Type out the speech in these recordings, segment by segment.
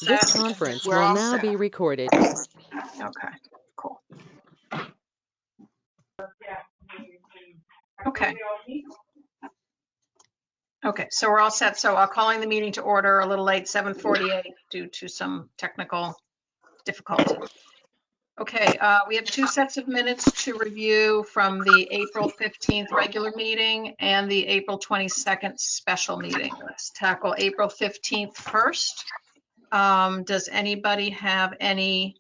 This Set. conference We're will all now set. be recorded. Okay, cool. Okay. Okay, so we're all set. So calling the meeting to order a little late, 7:48, due to some technical difficulty. Okay, we have two sets of minutes to review from the April 15th regular meeting and the April 22nd special meeting. Let's tackle April 15th first. Does anybody have any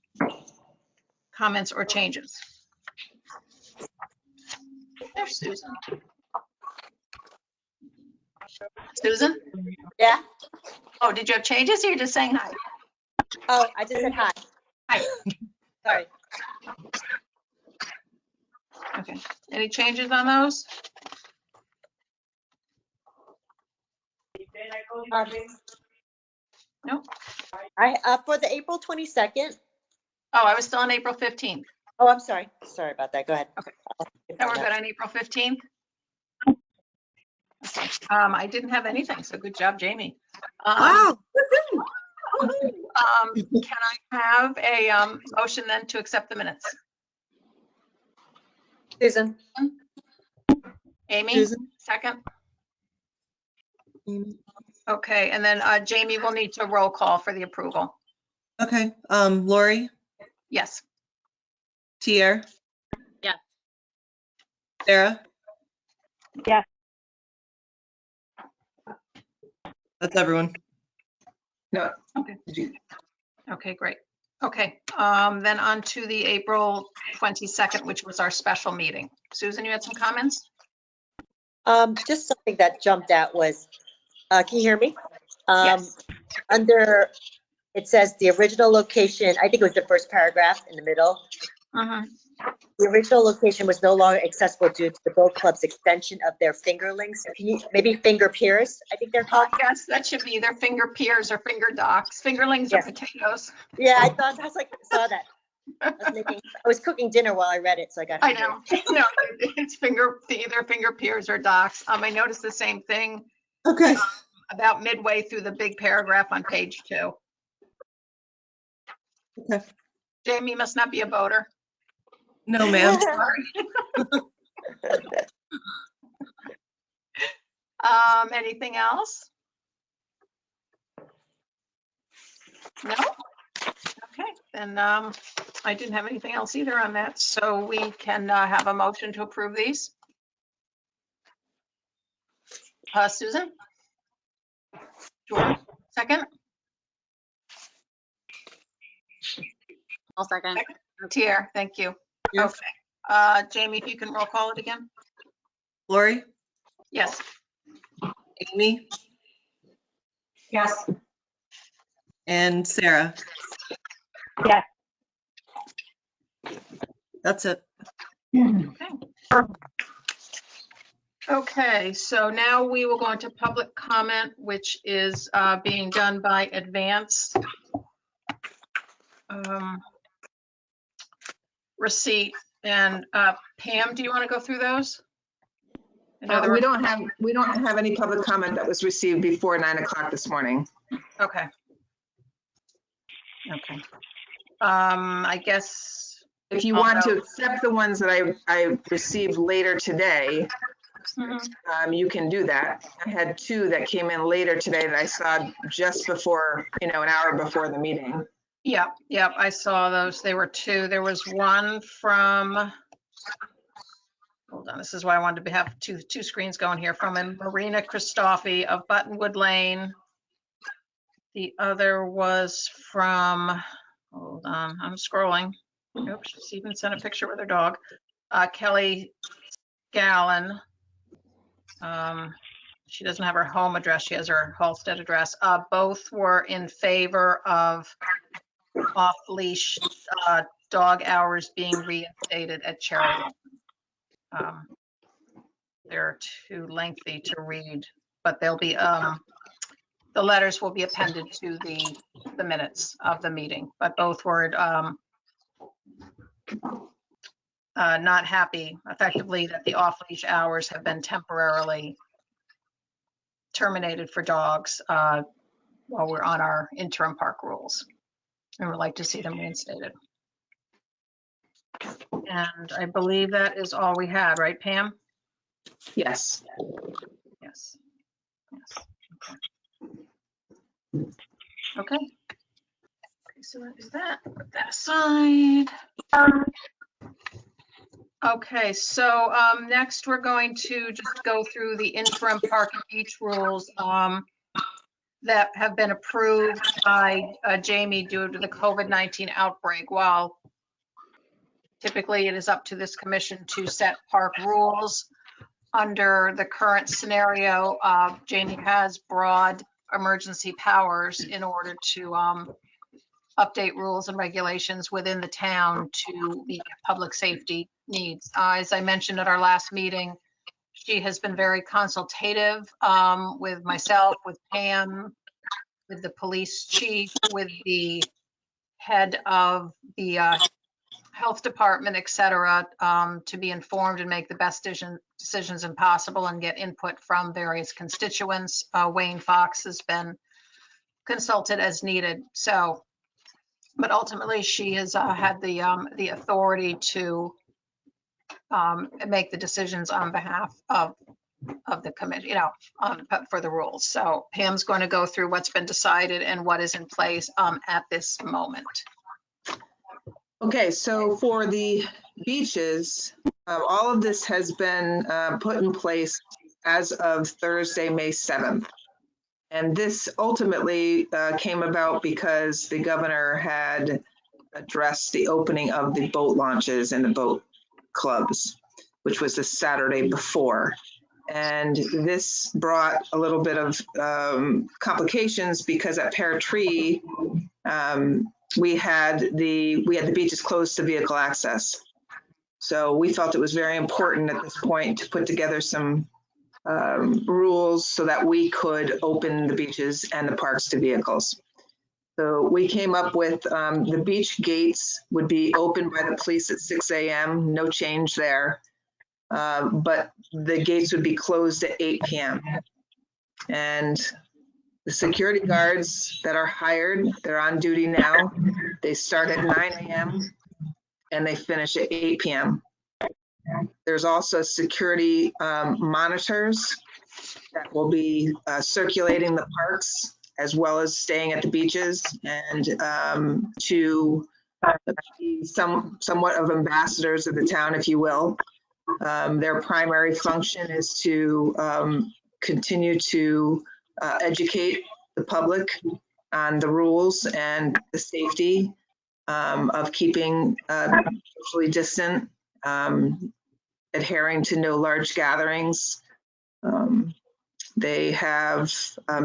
comments or changes? There's Susan. Susan? Yeah. Oh, did you have changes or you're just saying hi? Oh, I just said hi. Hi. Sorry. Okay. Any changes on those? No. For the April 22nd. Oh, I was still on April 15th. Oh, I'm sorry. Sorry about that. Go ahead. Okay. Now we're good on April 15th? Okay. I didn't have anything, so good job, Jamie. Wow. Can I have a motion then to accept the minutes? Susan. Amy? Susan? Second? Amy? Okay, and then Jamie will need to roll call for the approval. Okay, Lori, Yes. Tier? Yeah. Sarah? Yeah. That's everyone. No. Okay. Okay, great. Okay, then on to the April 22nd, which was our special meeting. Susan, you had some comments? Just something that jumped out was, can you hear me? Yes. Under, it says the original location, I think it was the first paragraph in the middle. The original location was no longer accessible due to the boat club's extension of their fingerlings. Can you, maybe finger piers, I think they're called? Yes, that should be either finger piers or finger docks. Fingerlings Yes. or potatoes. Yeah, I thought, I was like, saw that. I was cooking dinner while I read it, so I got. I know. No, it's either finger piers or docks. I noticed the same thing Okay. about midway through the big paragraph on page 2. Okay. Jamie must not be a boater. No, ma'am. Anything else? No? Okay, then I didn't have anything else either on that, so we can have a motion to approve these. Susan? Sure. Second? I'll second. Tier, thank you. Yes. Okay. Jamie, if you can roll call it again? Lori, Yes. Amy, Yes. and Sarah. Yeah. That's it. Okay, so now we will go into public comment, which is being done by Advance. Receipt and Pam, do you want to go through those? We don't have any public comment that was received before 9 o'clock this morning. Okay. Okay. I guess. If you want to accept the ones that I received later today, you can do that. I had 2 that came in later today that I saw just before, an hour before the meeting. Yep, I saw those. There were 2. There was one from, hold on, this is why I wanted to have two screens going here, from Marina Christofi of Buttonwood Lane. The other was from, hold on, I'm scrolling. Oops, she's even sent a picture with her dog. Kelly Gallen. She doesn't have her home address. She has her Halstead address. Both were in favor of off-leash dog hours being reinstated at Cherry. They're too lengthy to read, but they'll be the letters will be appended to the minutes of the meeting. But both were not happy, effectively, that the off-leash hours have been temporarily terminated for dogs while we're on our interim park rules. And would like to see them reinstated. And I believe that is all we had, right, Pam? Yes. Yes. Yes. Okay. Okay, so that is that. Put that aside. Okay, so next we're going to just go through the interim park and beach rules that have been approved by Jamie due to the COVID-19 outbreak. While typically it is up to this commission to set park rules, under the current scenario, Jamie has broad emergency powers in order to update rules and regulations within the town to meet public safety needs. As I mentioned at our last meeting, she has been very consultative with myself, with Pam, with the police chief, with the head of the health department, et cetera, to be informed and make the best decisions impossible and get input from various constituents. Wayne Fox has been consulted as needed. So, but ultimately she has had the authority to make the decisions on behalf of the committee, for the rules. So Pam's going to go through what's been decided and what is in place at this moment. Okay, so for the beaches, all of this has been put in place as of Thursday, May 7th. And this ultimately came about because the governor had addressed the opening of the boat launches and the boat clubs, which was the Saturday before. And this brought a little bit of complications because at Pear Tree, we had the beaches closed to vehicle access. So we felt it was very important at this point to put together some rules so that we could open the beaches and the parks to vehicles. So we came up with the beach gates would be opened by the police at 6 a.m., no change there. But the gates would be closed at 8 p.m. And the security guards that are hired, they're on duty now. They start at 9 a.m. and they finish at 8 p.m. There's also security monitors that will be circulating the parks as well as staying at the beaches and to be somewhat of ambassadors of the town, if you will. Their primary function is to continue to educate the public on the rules and the safety of keeping socially distant, adhering to no large gatherings. They have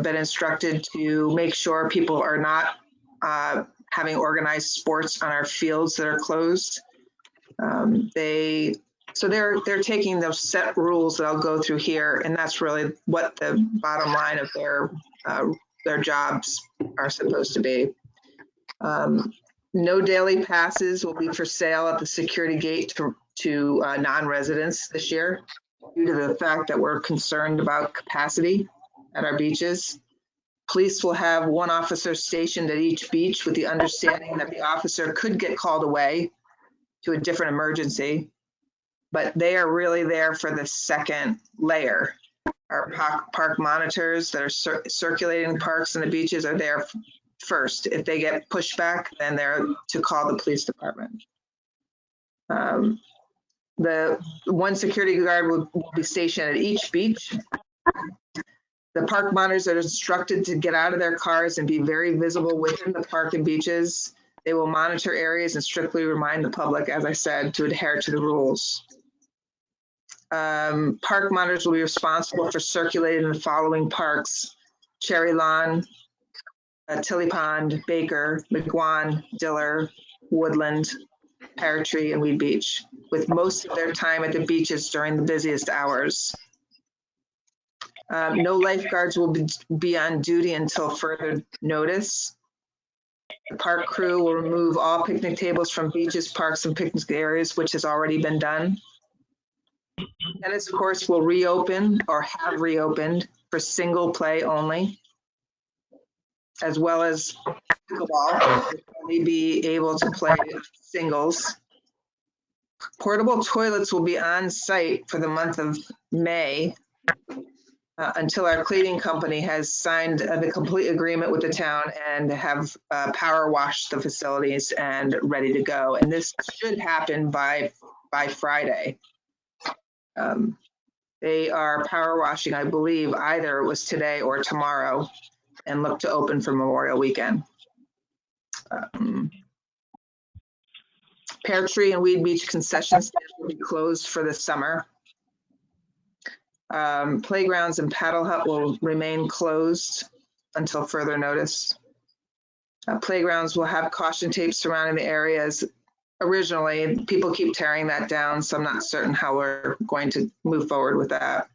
been instructed to make sure people are not having organized sports on our fields that are closed. So they're taking those set rules that I'll go through here, and that's really what the bottom line of their jobs are supposed to be. No daily passes will be for sale at the security gate to non-residents this year due to the fact that we're concerned about capacity at our beaches. Police will have one officer stationed at each beach with the understanding that the officer could get called away to a different emergency, but they are really there for the second layer. Our park monitors that are circulating parks and the beaches are there first. If they get pushed back, then they're to call the police department. The one security guard will be stationed at each beach. The park monitors are instructed to get out of their cars and be very visible within the park and beaches. They will monitor areas and strictly remind the public, as I said, to adhere to the rules. Park monitors will be responsible for circulating the following parks: Cherry Lawn, Tilly Pond, Baker, McGuan, Diller, Woodland, Pear Tree, and Weed Beach, with most of their time at the beaches during the busiest hours. No lifeguards will be on duty until further notice. The park crew will remove all picnic tables from beaches, parks, and picnic areas, which has already been done. Tennis courts will reopen or have reopened for single play only. as well as pickleball. Will only be able to play singles. Portable toilets will be on site for the month of May until our cleaning company has signed the complete agreement with the town and have power washed the facilities and ready to go. And this should happen by Friday. They are power washing, I believe, either it was today or tomorrow, and look to open for Memorial Weekend. Pear Tree and Weed Beach concession stand will be closed for the summer. Playgrounds and Paddle Hut will remain closed until further notice. Playgrounds will have caution tape surrounding the areas. Originally, people keep tearing that down, so I'm not certain how we're going to move forward with that.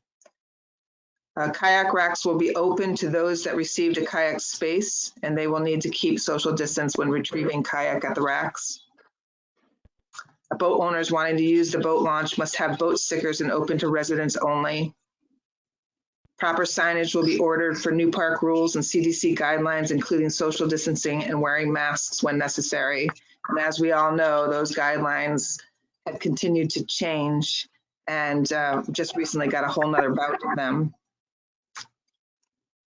Kayak racks will be open to those that received a kayak space, and they will need to keep social distance when retrieving kayak at the racks. Boat owners wanting to use the boat launch must have boat stickers and open to residents only. Proper signage will be ordered for new park rules and CDC guidelines, including social distancing and wearing masks when necessary. And as we all know, those guidelines have continued to change, and just recently got a whole nother bout of them.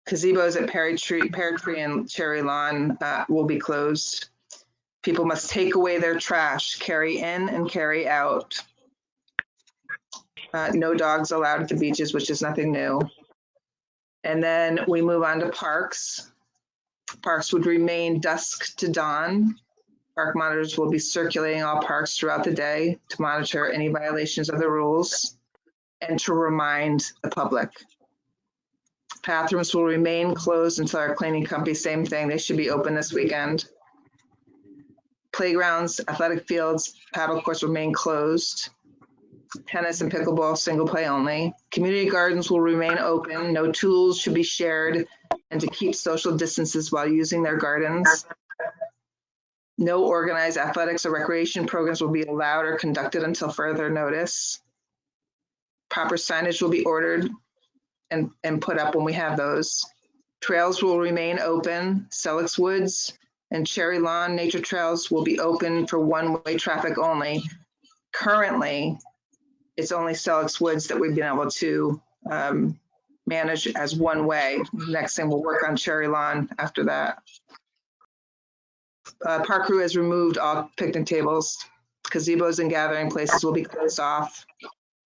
Gazebos at Pear Tree and Cherry Lawn will be closed. People must take away their trash, carry in and carry out. No dogs allowed at the beaches, which is nothing new. And then we move on to parks. Parks would remain dusk to dawn. Park monitors will be circulating all parks throughout the day to monitor any violations of the rules and to remind the public. Bathrooms will remain closed until our cleaning company, same thing, they should be open this weekend. Playgrounds, athletic fields, paddle courts remain closed. Tennis and pickleball, single play only. Community gardens will remain open. No tools should be shared, and to keep social distances while using their gardens. No organized athletics or recreation programs will be allowed or conducted until further notice. Proper signage will be ordered and put up when we have those. Trails will remain open. Selleck's Woods and Cherry Lawn nature trails will be open for one-way traffic only. Currently, it's only Selleck's Woods that we've been able to manage as one way. Next thing, we'll work on Cherry Lawn after that. Park crew has removed all picnic tables. Gazebos and gathering places will be closed off.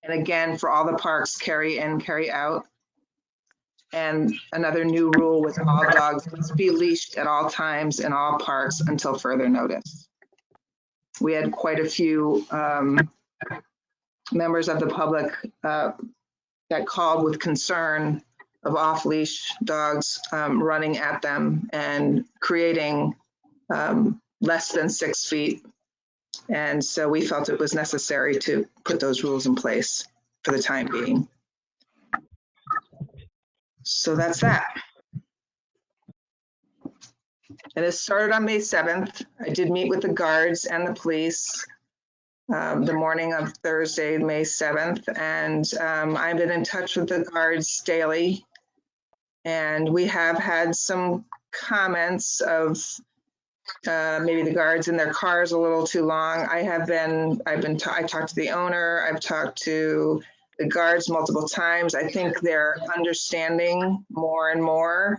And again, for all the parks, carry in, carry out. And another new rule with all dogs must be leashed at all times in all parks until further notice. We had quite a few members of the public that called with concern of off-leash dogs running at them and creating less than 6 feet. And so we felt it was necessary to put those rules in place for the time being. So that's that. And it started on May 7th. I did meet with the guards and the police the morning of Thursday, May 7th. And I've been in touch with the guards daily. And we have had some comments of maybe the guards in their cars a little too long. I talked to the owner. I've talked to the guards multiple times. I think they're understanding more and more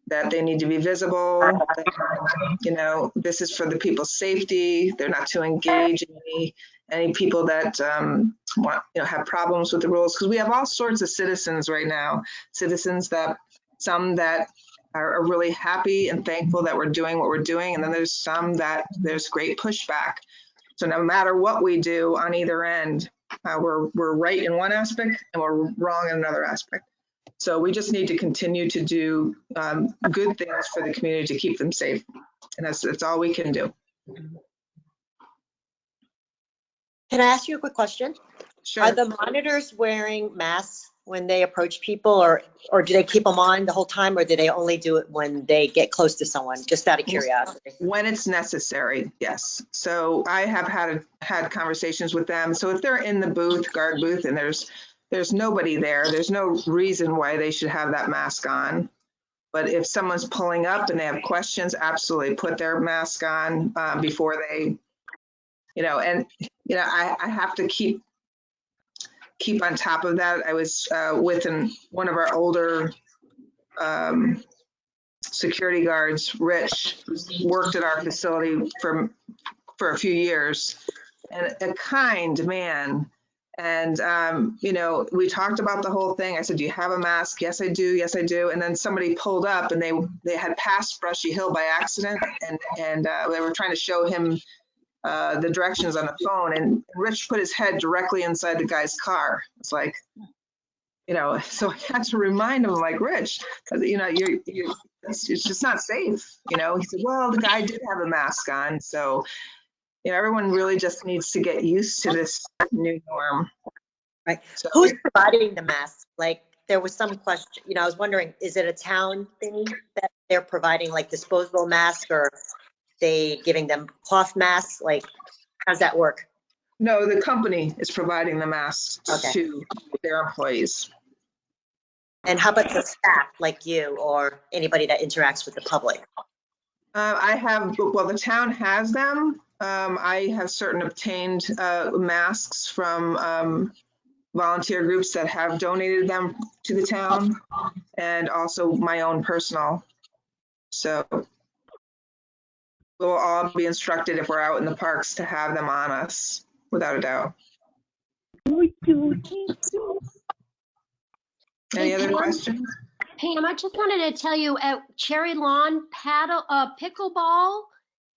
that they need to be visible. That, this is for the people's safety. They're not to engage any people that have problems with the rules, because we have all sorts of citizens right now. Citizens some that are really happy and thankful that we're doing what we're doing, and then there's some that there's great pushback. So no matter what we do on either end, we're right in one aspect and we're wrong in another aspect. So we just need to continue to do good things for the community to keep them safe. And that's all we can do. Can I ask you a quick question? Sure. Are the monitors wearing masks when they approach people, or do they keep them on the whole time, or do they only do it when they get close to someone? Just out of curiosity. When it's necessary, yes. So I have had conversations with them. So if they're in the guard booth, and there's nobody there, there's no reason why they should have that mask on. But if someone's pulling up and they have questions, absolutely put their mask on before they, and, I have to keep on top of that. I was with one of our older security guards, Rich, who's worked at our facility for a few years, and a kind man. And, we talked about the whole thing. I said, do you have a mask? Yes, I do. Yes, I do. And then somebody pulled up and they had passed Brushy Hill by accident. And they were trying to show him the directions on the phone. And Rich put his head directly inside the guy's car. It's like, so I had to remind him, like, Rich, because, it's just not safe. He said, well, the guy did have a mask on. So, everyone really just needs to get used to this new norm. Right. So, Who's providing the masks? Like, there was some question, I was wondering, is it a town thing that they're providing, like disposable masks, or they giving them cloth masks? Like, how does that work? no, the company is providing the masks Okay. to their employees. And how about the staff, like you or anybody that interacts with the public? The town has them. I have certain obtained masks from volunteer groups that have donated them to the town, and also my own personal. So we'll all be instructed if we're out in the parks to have them on us, without a doubt. Any other questions? Pam, I just wanted to tell you at Cherry Lawn, pickleball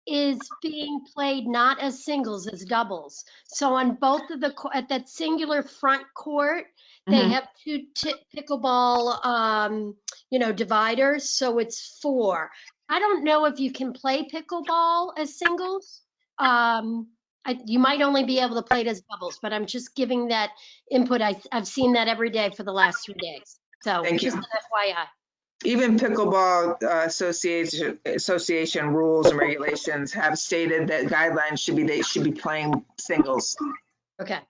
is being played not as singles, as doubles. So on both of at that singular front court, they Mhm. have two pickleball, dividers. So it's 4. I don't know if you can play pickleball as singles. You might only be able to play it as doubles, but I'm just giving that input. I've seen that every day for the last 3 days. So Thank you. just an FYI. Even pickleball association rules and regulations have stated that guidelines they should be playing singles. Okay.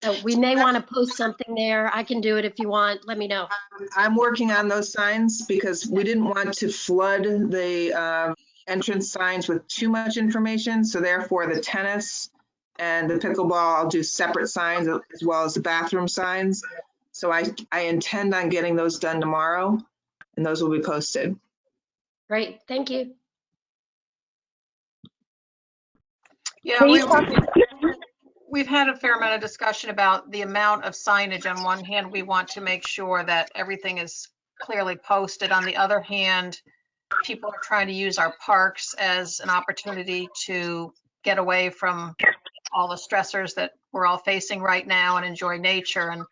So we may want to post something there. I can do it if you want. Let me know. I'm working on those signs because we didn't want to flood the entrance signs with too much information. So therefore the tennis and the pickleball, I'll do separate signs as well as the bathroom signs. So I intend on getting those done tomorrow, and those will be posted. Great. Thank you. Yeah, we've had a fair amount of discussion about the amount of signage. On one hand, we want to make sure that everything is clearly posted. On the other hand, people are trying to use our parks as an opportunity to get away from all the stressors that we're all facing right now and enjoy nature. And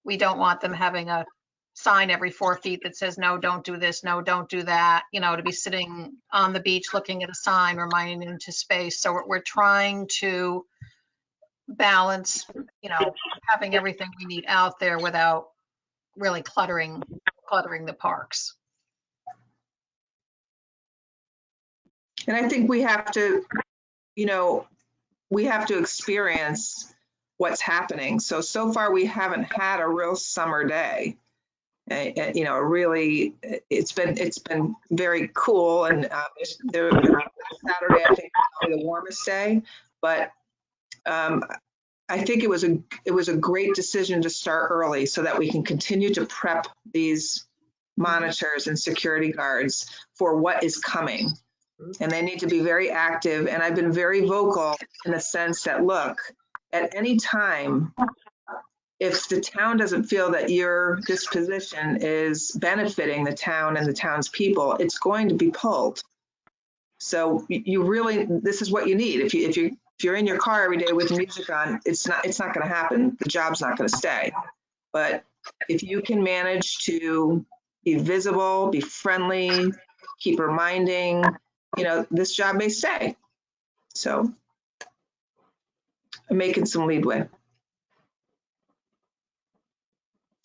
we don't want them having a sign every 4 feet that says, no, don't do this, no, don't do that, to be sitting on the beach looking at a sign reminding them to space. So we're trying to balance, having everything we need out there without really cluttering the parks. And I think we have to experience what's happening. So far we haven't had a real summer day. Really, it's been very cool, and Saturday I think was probably the warmest day. But I think it was a great decision to start early so that we can continue to prep these monitors and security guards for what is coming. And they need to be very active. And I've been very vocal in the sense that, look, at any time, if the town doesn't feel that this position is benefiting the town and the town's people, it's going to be pulled. So this is what you need. If you're in your car every day with music on, it's not going to happen. The job's not going to stay. But if you can manage to be visible, be friendly, keep reminding, this job may stay. So I'm making some leadway.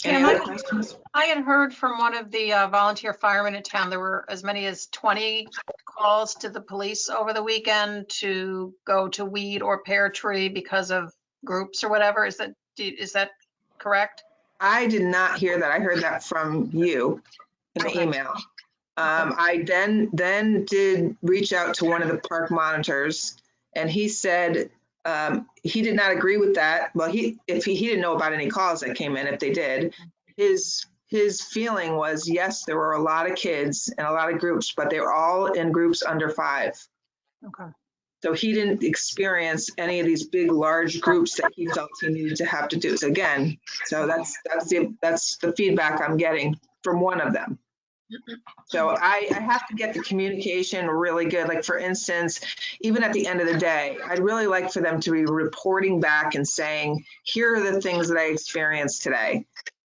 Any other questions? I had heard from one of the volunteer firemen in town, there were as many as 20 calls to the police over the weekend to go to weed or pear tree because of groups or whatever. Is that correct? I did not hear that. I heard that from you in the email. I then did reach out to one of the park monitors, and he said he did not agree with that. Well, he didn't know about any calls that came in, if they did. His feeling was, yes, there were a lot of kids and a lot of groups, but they were all in groups under 5. Okay. So he didn't experience any of these big, large groups that he felt he needed to have to do. So again, so that's the feedback I'm getting from one of them. So I have to get the communication really good. Like, for instance, even at the end of the day, I'd really like for them to be reporting back and saying, here are the things that I experienced today.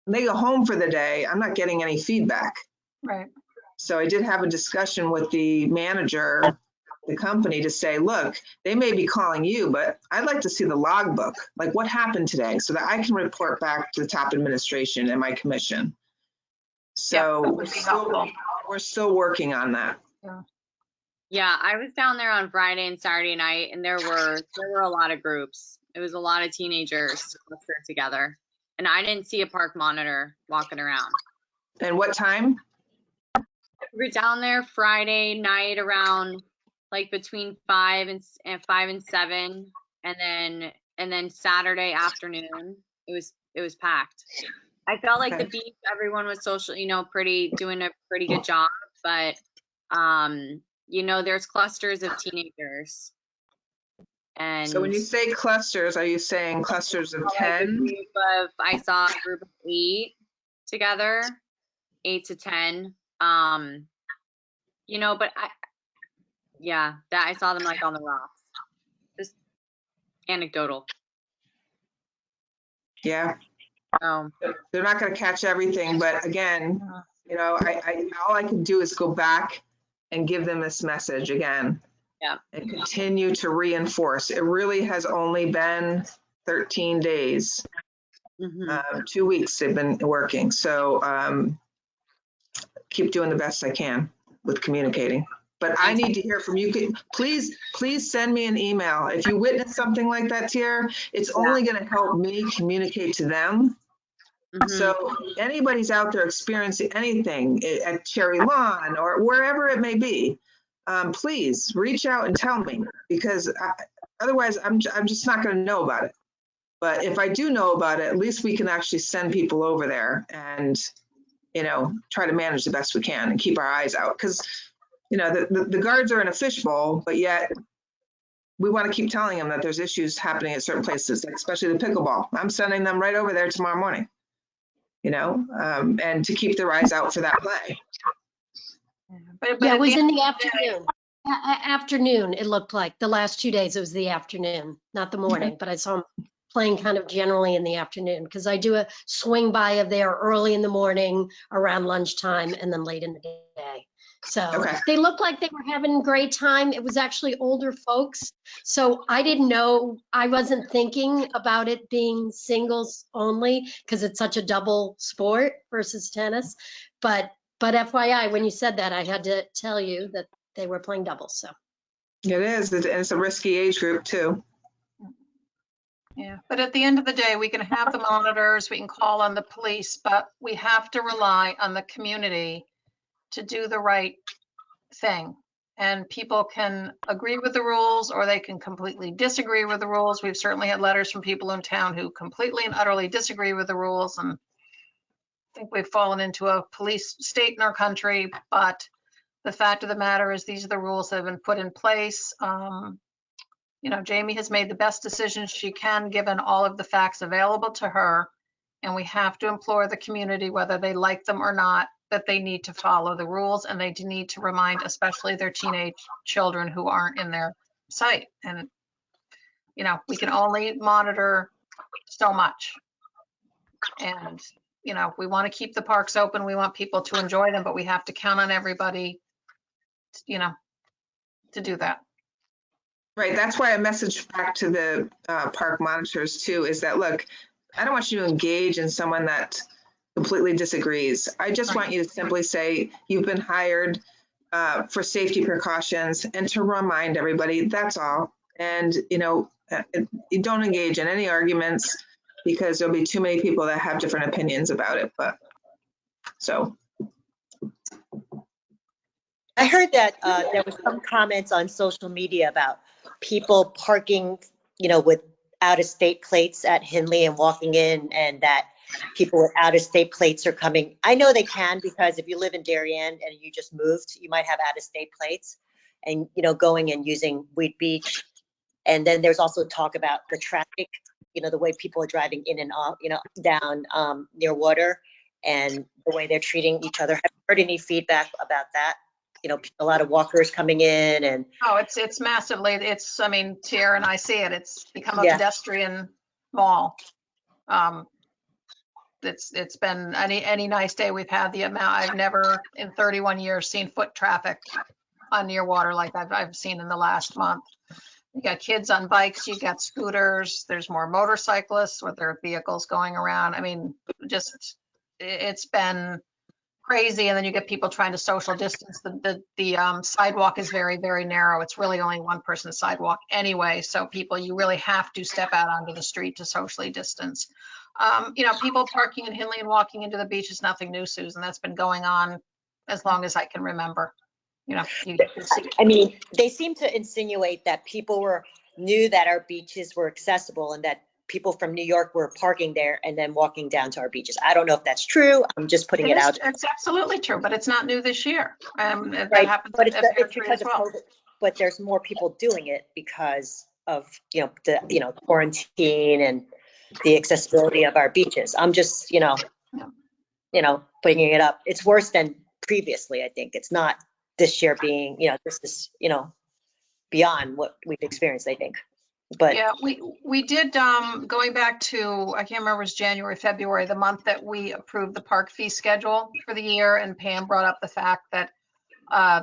When they go home for the day, I'm not getting any feedback. Right. So I did have a discussion with the manager, the company, to say, look, they may be calling you, but I'd like to see the logbook, like what happened today, so that I can report back to the top administration and my commission. So that would be helpful. we're still working on that. Yeah, I was down there on Friday and Saturday night, and there were a lot of groups. It was a lot of teenagers clustered together, and I didn't see a park monitor walking around. And what time? We were down there Friday night around like between 5 and 7, and then Saturday afternoon it was packed. I felt like the beach, everyone was social, doing a pretty good job, but there's clusters of teenagers. And So when you say clusters, are you saying clusters of 10? I saw a group of 8 together, 8 to 10. But I saw them like on the rocks. Just anecdotal. Yeah. Oh. They're not going to catch everything, but again, I all I can do is go back and give them this message again. Yeah. And continue to reinforce. It really has only been 13 days, 2 weeks they've been working. So keep doing the best I can with communicating. But I need to hear from you. Please send me an email. If you witness something like that, Tier, it's only going to help me communicate to them. So anybody's out there experiencing anything at Cherry Lawn or wherever it may be, please reach out and tell me, because otherwise I'm just not going to know about it. But if I do know about it, at least we can actually send people over there and, try to manage the best we can and keep our eyes out. Because, the guards are in a fishbowl, but yet we want to keep telling them that there's issues happening at certain places, like especially the pickleball. I'm sending them right over there tomorrow morning. And to keep their eyes out for that play. But Yeah, it was in the afternoon. Afternoon, it looked like. The last 2 days, it was the afternoon, not the morning. But I saw them playing kind of generally in the afternoon, because I do a swing by of there early in the morning, around lunchtime, and then late in the day. So They looked like they were having a great time. It was actually older folks. So I didn't know, I wasn't thinking about it being singles only, because it's such a double sport versus tennis. But FYI, when you said that, I had to tell you that they were playing doubles. So it is, and it's a risky age group too. Yeah, but at the end of the day, we can have the monitors, we can call on the police, but we have to rely on the community to do the right thing. And people can agree with the rules, or they can completely disagree with the rules. We've certainly had letters from people in town who completely and utterly disagree with the rules. And I think we've fallen into a police state in our country, but the fact of the matter is these are the rules that have been put in place. Jamie has made the best decisions she can, given all of the facts available to her. And we have to implore the community, whether they like them or not, that they need to follow the rules, and they need to remind especially their teenage children who aren't in their sight. And, we can only monitor so much. And, we want to keep the parks open. We want people to enjoy them, but we have to count on everybody, to do that. Right. That's why I messaged back to the park monitors too, is that, look, I don't want you to engage in someone that completely disagrees. I just want you to simply say you've been hired for safety precautions and to remind everybody, that's all. And, you don't engage in any arguments, because there'll be too many people that have different opinions about it. But so. I heard that there was some comments on social media about people parking, with out-of-state plates at Henley and walking in, and that people with out-of-state plates are coming. I know they can, because if you live in Darien and you just moved, you might have out-of-state plates and, going and using Wheat Beach. And then there's also talk about the traffic, the way people are driving in and off, down near water, and the way they're treating each other. Have you heard any feedback about that? A lot of walkers coming in and. Oh, it's massively, I mean, Tier and I see it. It's become a Yeah. pedestrian mall. It's been any nice day we've had. The amount, I've never in 31 years seen foot traffic on near water like I've seen in the last month. You got kids on bikes, you got scooters, there's more motorcyclists with their vehicles going around. I mean, just, it's been crazy. And then you get people trying to social distance. The sidewalk is very, very narrow. It's really only one person's sidewalk anyway. So you really have to step out onto the street to socially distance. People parking in Henley and walking into the beach is nothing new, Susan. That's been going on as long as I can remember. You can see. I mean, they seem to insinuate that people knew that our beaches were accessible and that people from New York were parking there and then walking down to our beaches. I don't know if that's true. I'm just putting it out. It's absolutely true, but it's not new this year. That Right, happens but at it's Fairtree because as of well. COVID. But there's more people doing it because of, the quarantine and the accessibility of our beaches. I'm just, putting it up. It's worse than previously, I think. It's not this year being, this, beyond what we've experienced, I think. But Yeah, we did, going back to, I can't remember, it was January, February, the month that we approved the park fee schedule for the year, and Pam brought up the fact that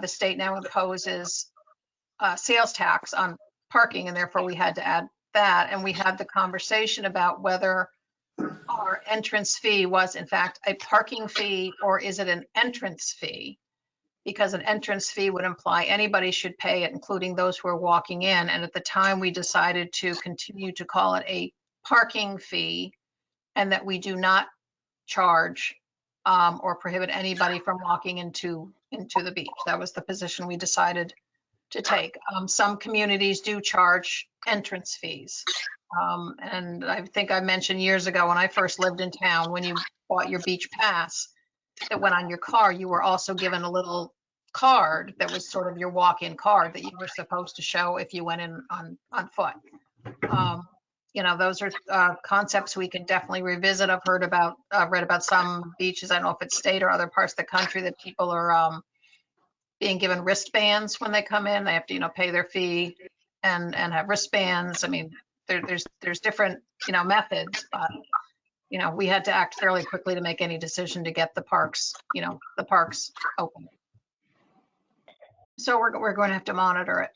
the state now imposes sales tax on parking, and therefore we had to add that. And we had the conversation about whether our entrance fee was in fact a parking fee or is it an entrance fee? Because an entrance fee would imply anybody should pay it, including those who are walking in. And at the time, we decided to continue to call it a parking fee, and that we do not charge or prohibit anybody from walking into the beach. That was the position we decided to take. Some communities do charge entrance fees. And I think I mentioned years ago when I first lived in town, when you bought your beach pass that went on your car, you were also given a little card that was sort of your walk-in card that you were supposed to show if you went in on foot. Those are concepts we can definitely revisit. I've read about some beaches, I don't know if it's state or other parts of the country, that people are being given wristbands when they come in. They have to, pay their fee and have wristbands. I mean, there's different, methods, but we had to act fairly quickly to make any decision to get the parks open. So we're going to have to monitor it.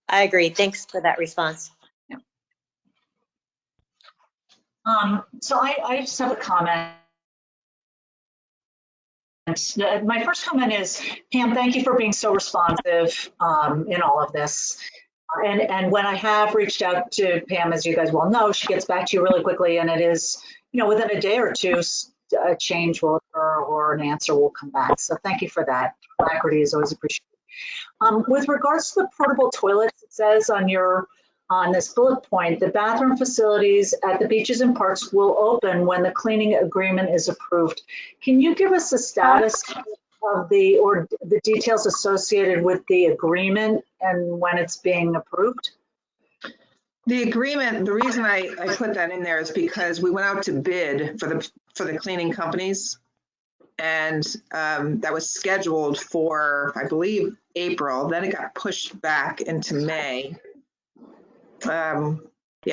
I agree. Thanks for that response. Yeah. So I just have a comment. My first comment is, Pam, thank you for being so responsive in all of this. And when I have reached out to Pam, as you guys well know, she gets back to you really quickly, and it is, within a day or two, a change will occur or an answer will come back. So thank you for that. Alacrity is always appreciated. With regards to the portable toilets, it says on this bullet point, the bathroom facilities at the beaches and parks will open when the cleaning agreement is approved. Can you give us the status of the details associated with the agreement and when it's being approved? The agreement, the reason I put that in there is because we went out to bid for the cleaning companies, and that was scheduled for, I believe, April. Then it got pushed back into May. Yeah,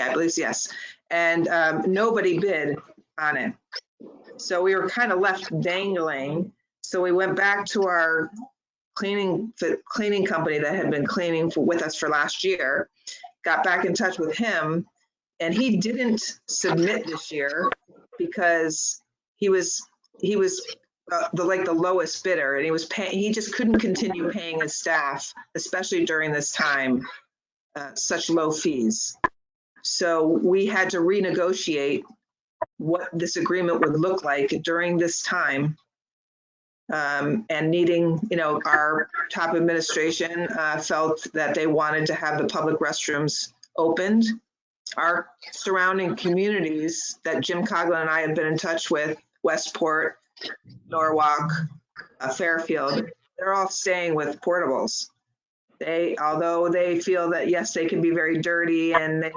I believe so, yes. And nobody bid on it. So we were kind of left dangling. So we went back to our cleaning company that had been cleaning with us for last year, got back in touch with him, and he didn't submit this year because he was the lowest bidder, and he just couldn't continue paying his staff, especially during this time, such low fees. So we had to renegotiate what this agreement would look like during this time and needing, our top administration felt that they wanted to have the public restrooms opened. Our surrounding communities that Jim Coughlin and I have been in touch with, Westport, Norwalk, Fairfield, they're all staying with portables. Although they feel that, yes, they can be very dirty and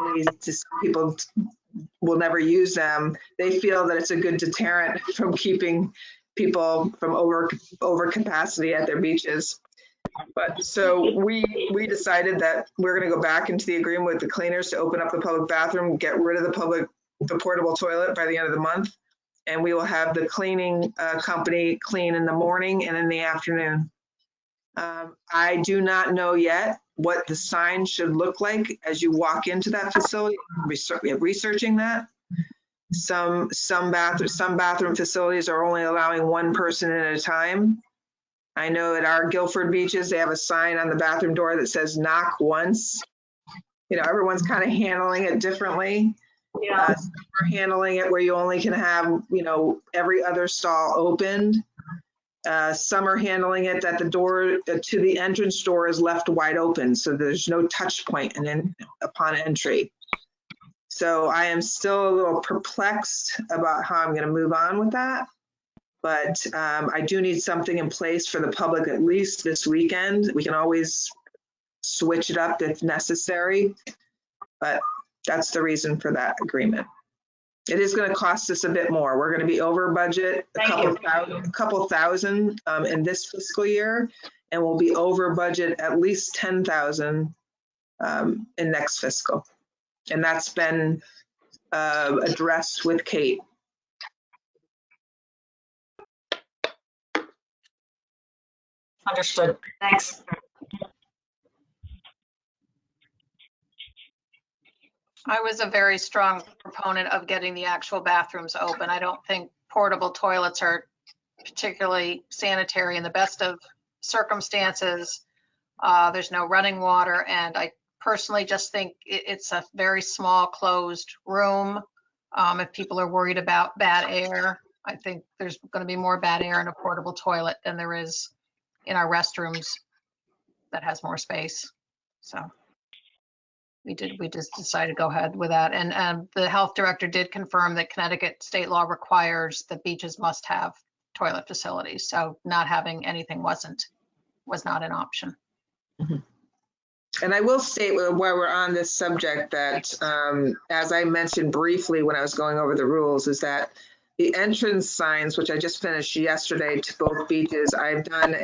people will never use them, they feel that it's a good deterrent from keeping people from over capacity at their beaches. But so we decided that we're going to go back into the agreement with the cleaners to open up the public bathroom, get rid of the portable toilet by the end of the month. And we will have the cleaning company clean in the morning and in the afternoon. I do not know yet what the sign should look like as you walk into that facility. Researching that. Some bathroom facilities are only allowing one person at a time. I know at our Guilford beaches, they have a sign on the bathroom door that says knock once. Everyone's kind of handling it differently. Yeah. Some are handling it where you only can have, every other stall opened. Some are handling it that the door to the entrance door is left wide open, so there's no touch point upon entry. So I am still a little perplexed about how I'm going to move on with that. But I do need something in place for the public at least this weekend. We can always switch it up if necessary, but that's the reason for that agreement. It is going to cost us a bit more. We're going to be over budget a couple thousand in this fiscal year, and we'll be over budget at least 10,000 in next fiscal. And that's been addressed with Kate. Understood. Thanks. I was a very strong proponent of getting the actual bathrooms open. I don't think portable toilets are particularly sanitary in the best of circumstances. There's no running water, and I personally just think it's a very small closed room. If people are worried about bad air, I think there's going to be more bad air in a portable toilet than there is in our restrooms that has more space. So we just decided to go ahead with that. And the health director did confirm that Connecticut state law requires that beaches must have toilet facilities. So not having anything was not an option. Mm-hmm. And I will state while we're on this subject that, as I mentioned briefly when I was going over the rules, is that the entrance signs, which I just finished yesterday to both beaches, I've done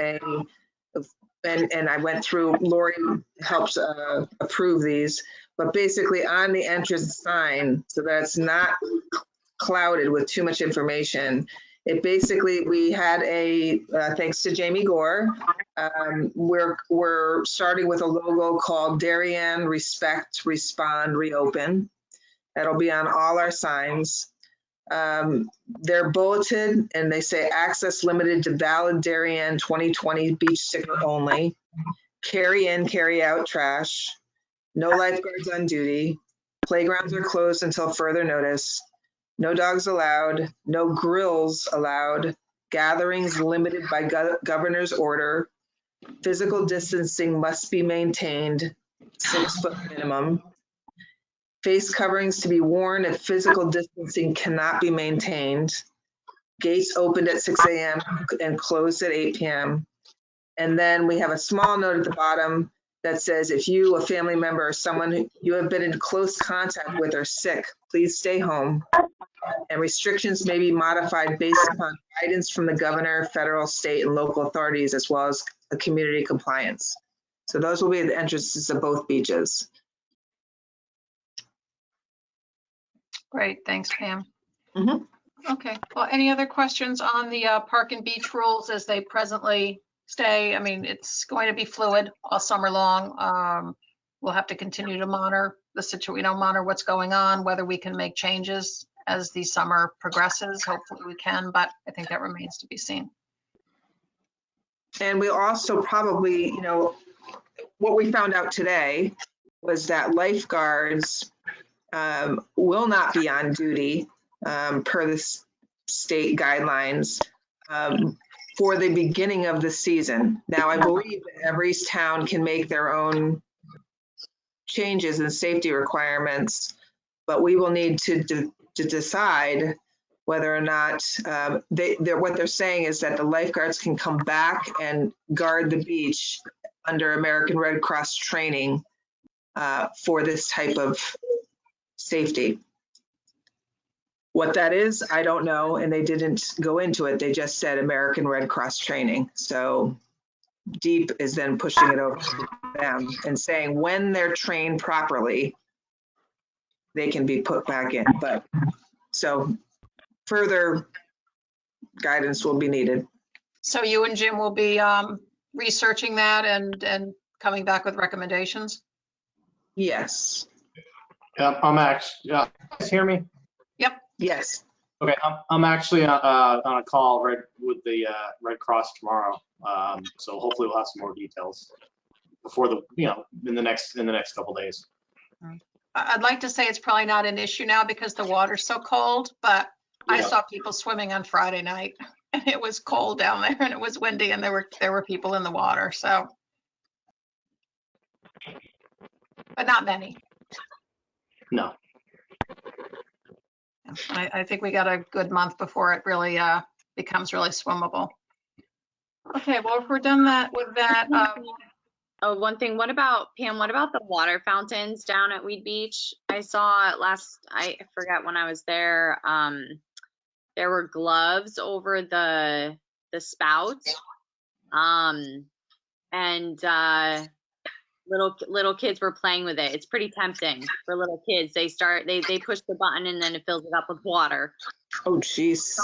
and I went through, Lori helps approve these, but basically on the entrance sign, so that it's not clouded with too much information, it basically, we had thanks to Jamie Gore, we're starting with a logo called Darien Respect, Respond, Reopen. That'll be on all our signs. They're bulleted and they say access limited to valid Darien 2020 beach sticker only. Carry in, carry out trash. No lifeguards on duty. Playgrounds are closed until further notice. No dogs allowed. No grills allowed. Gatherings limited by governor's order. Physical distancing must be maintained, 6 foot minimum. Face coverings to be worn if physical distancing cannot be maintained. Gates opened at 6 a.m. and closed at 8 p.m. And then we have a small note at the bottom that says, if you, a family member, or someone you have been in close contact with are sick, please stay home. And restrictions may be modified based upon guidance from the governor, federal, state, and local authorities, as well as the community compliance. So those will be the entrances of both beaches. Great, thanks, Pam. Mm-hmm. Okay, well, any other questions on the park and beach rules as they presently stay? I mean, it's going to be fluid all summer long. We'll have to continue to monitor the situation, monitor what's going on, whether we can make changes as the summer progresses. Hopefully we can, but I think that remains to be seen. And we'll also probably, what we found out today was that lifeguards will not be on duty per the state guidelines for the beginning of the season. Now, I believe that every town can make their own changes in safety requirements, but we will need to decide whether or not what they're saying is that the lifeguards can come back and guard the beach under American Red Cross training for this type of safety. What that is, I don't know, and they didn't go into it. They just said American Red Cross training. So DEEP is then pushing it over to them and saying when they're trained properly, they can be put back in. But so further guidance will be needed. So you and Jim will be researching that and coming back with recommendations? Yes. Yeah, I'm actually, you guys hear me? Yes. Okay, I'm actually on a call with the Red Cross tomorrow. So hopefully we'll have some more details before in the next couple days. I'd like to say it's probably not an issue now because the water's so cold, but I Yeah. saw people swimming on Friday night and it was cold down there and it was windy and there were people in the water, so. But not many. No. I think we got a good month before it really becomes really swimmable. Okay, well, if we're done with that, Oh, one thing, what about, Pam, what about the water fountains down at Weed Beach? I saw I forgot when I was there, there were gloves over the spout. And little kids were playing with it. It's pretty tempting for little kids. They push the button and then it fills it up with water. Oh, geez.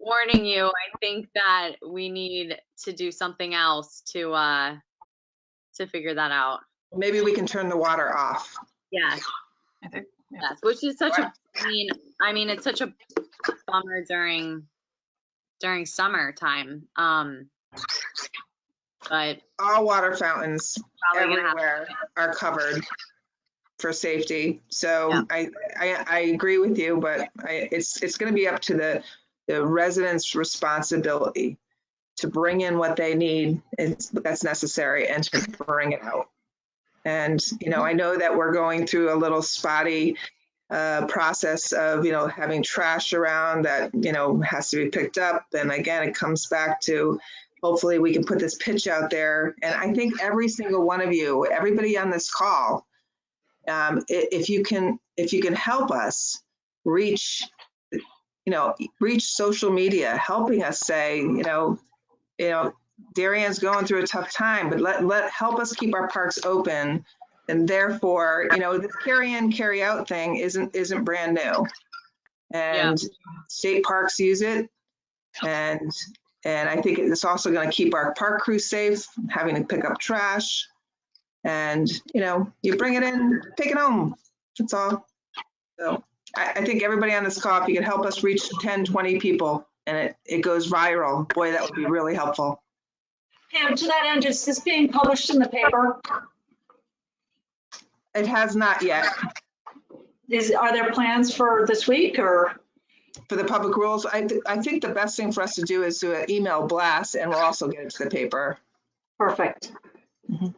Warning you, I think that we need to do something else to figure that out. Maybe we can turn the water off. Yes, I think, yeah. yes, which is such a, I mean, it's such a bummer during summertime. But All water fountains probably gonna have everywhere are covered for safety. So Yeah. I agree with you, but it's going to be up to the residents' responsibility to bring in what they need that's necessary and to bring it out. And, I know that we're going through a little spotty process of, having trash around that, has to be picked up. And again, it comes back to, hopefully we can put this pitch out there. And I think every single one of you, everybody on this call, if you can help us reach social media, helping us say, Darien's going through a tough time, but help us keep our parks open. And therefore, this carry in, carry out thing isn't brand new. And state parks use it. And I think it's also going to keep our park crew safe, having to pick up trash. And, you bring it in, take it home. That's all. So I think everybody on this call, if you could help us reach 10, 20 people and it goes viral, boy, that would be really helpful. Pam, to that end, is this being published in the paper? It has not yet. Are there plans for this week or? For the public rules, I think the best thing for us to do is do an email blast and we'll also get it to the paper. Perfect. Mhm.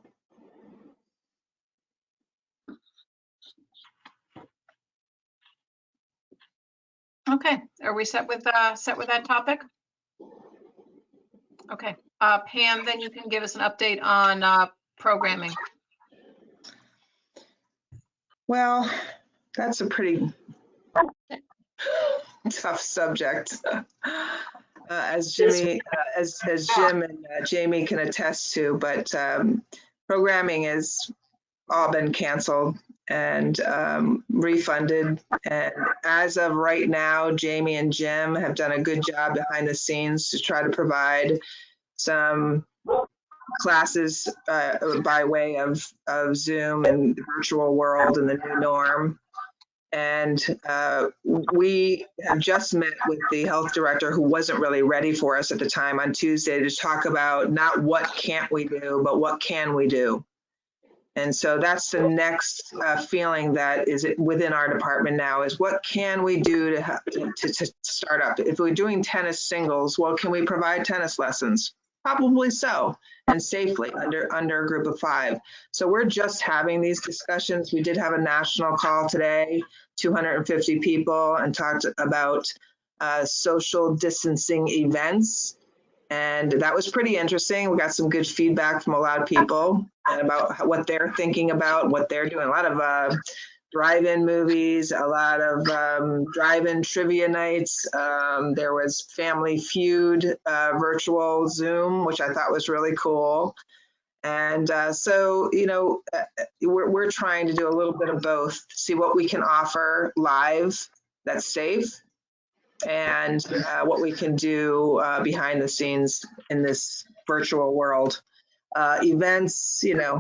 Okay, are we set with that topic? Okay, Pam, then you can give us an update on programming. Well, that's a pretty tough subject. As Jim and Jamie can attest to, but programming has all been canceled and refunded. And as of right now, Jamie and Jim have done a good job behind the scenes to try to provide some classes by way of Zoom and the virtual world and the new norm. And we have just met with the health director, who wasn't really ready for us at the time, on Tuesday to talk about not what can't we do, but what can we do. And so that's the next feeling that is within our department now is what can we do to start up? If we're doing tennis singles, well, can we provide tennis lessons? Probably so, and safely under a group of 5. So we're just having these discussions. We did have a national call today, 250 people, and talked about social distancing events. And that was pretty interesting. We got some good feedback from a lot of people and about what they're thinking about, what they're doing. A lot of drive-in movies, a lot of drive-in trivia nights. There was Family Feud virtual Zoom, which I thought was really cool. And so, you know, we're trying to do a little bit of both, see what we can offer live that's safe, and what we can do behind the scenes in this virtual world. Events, they're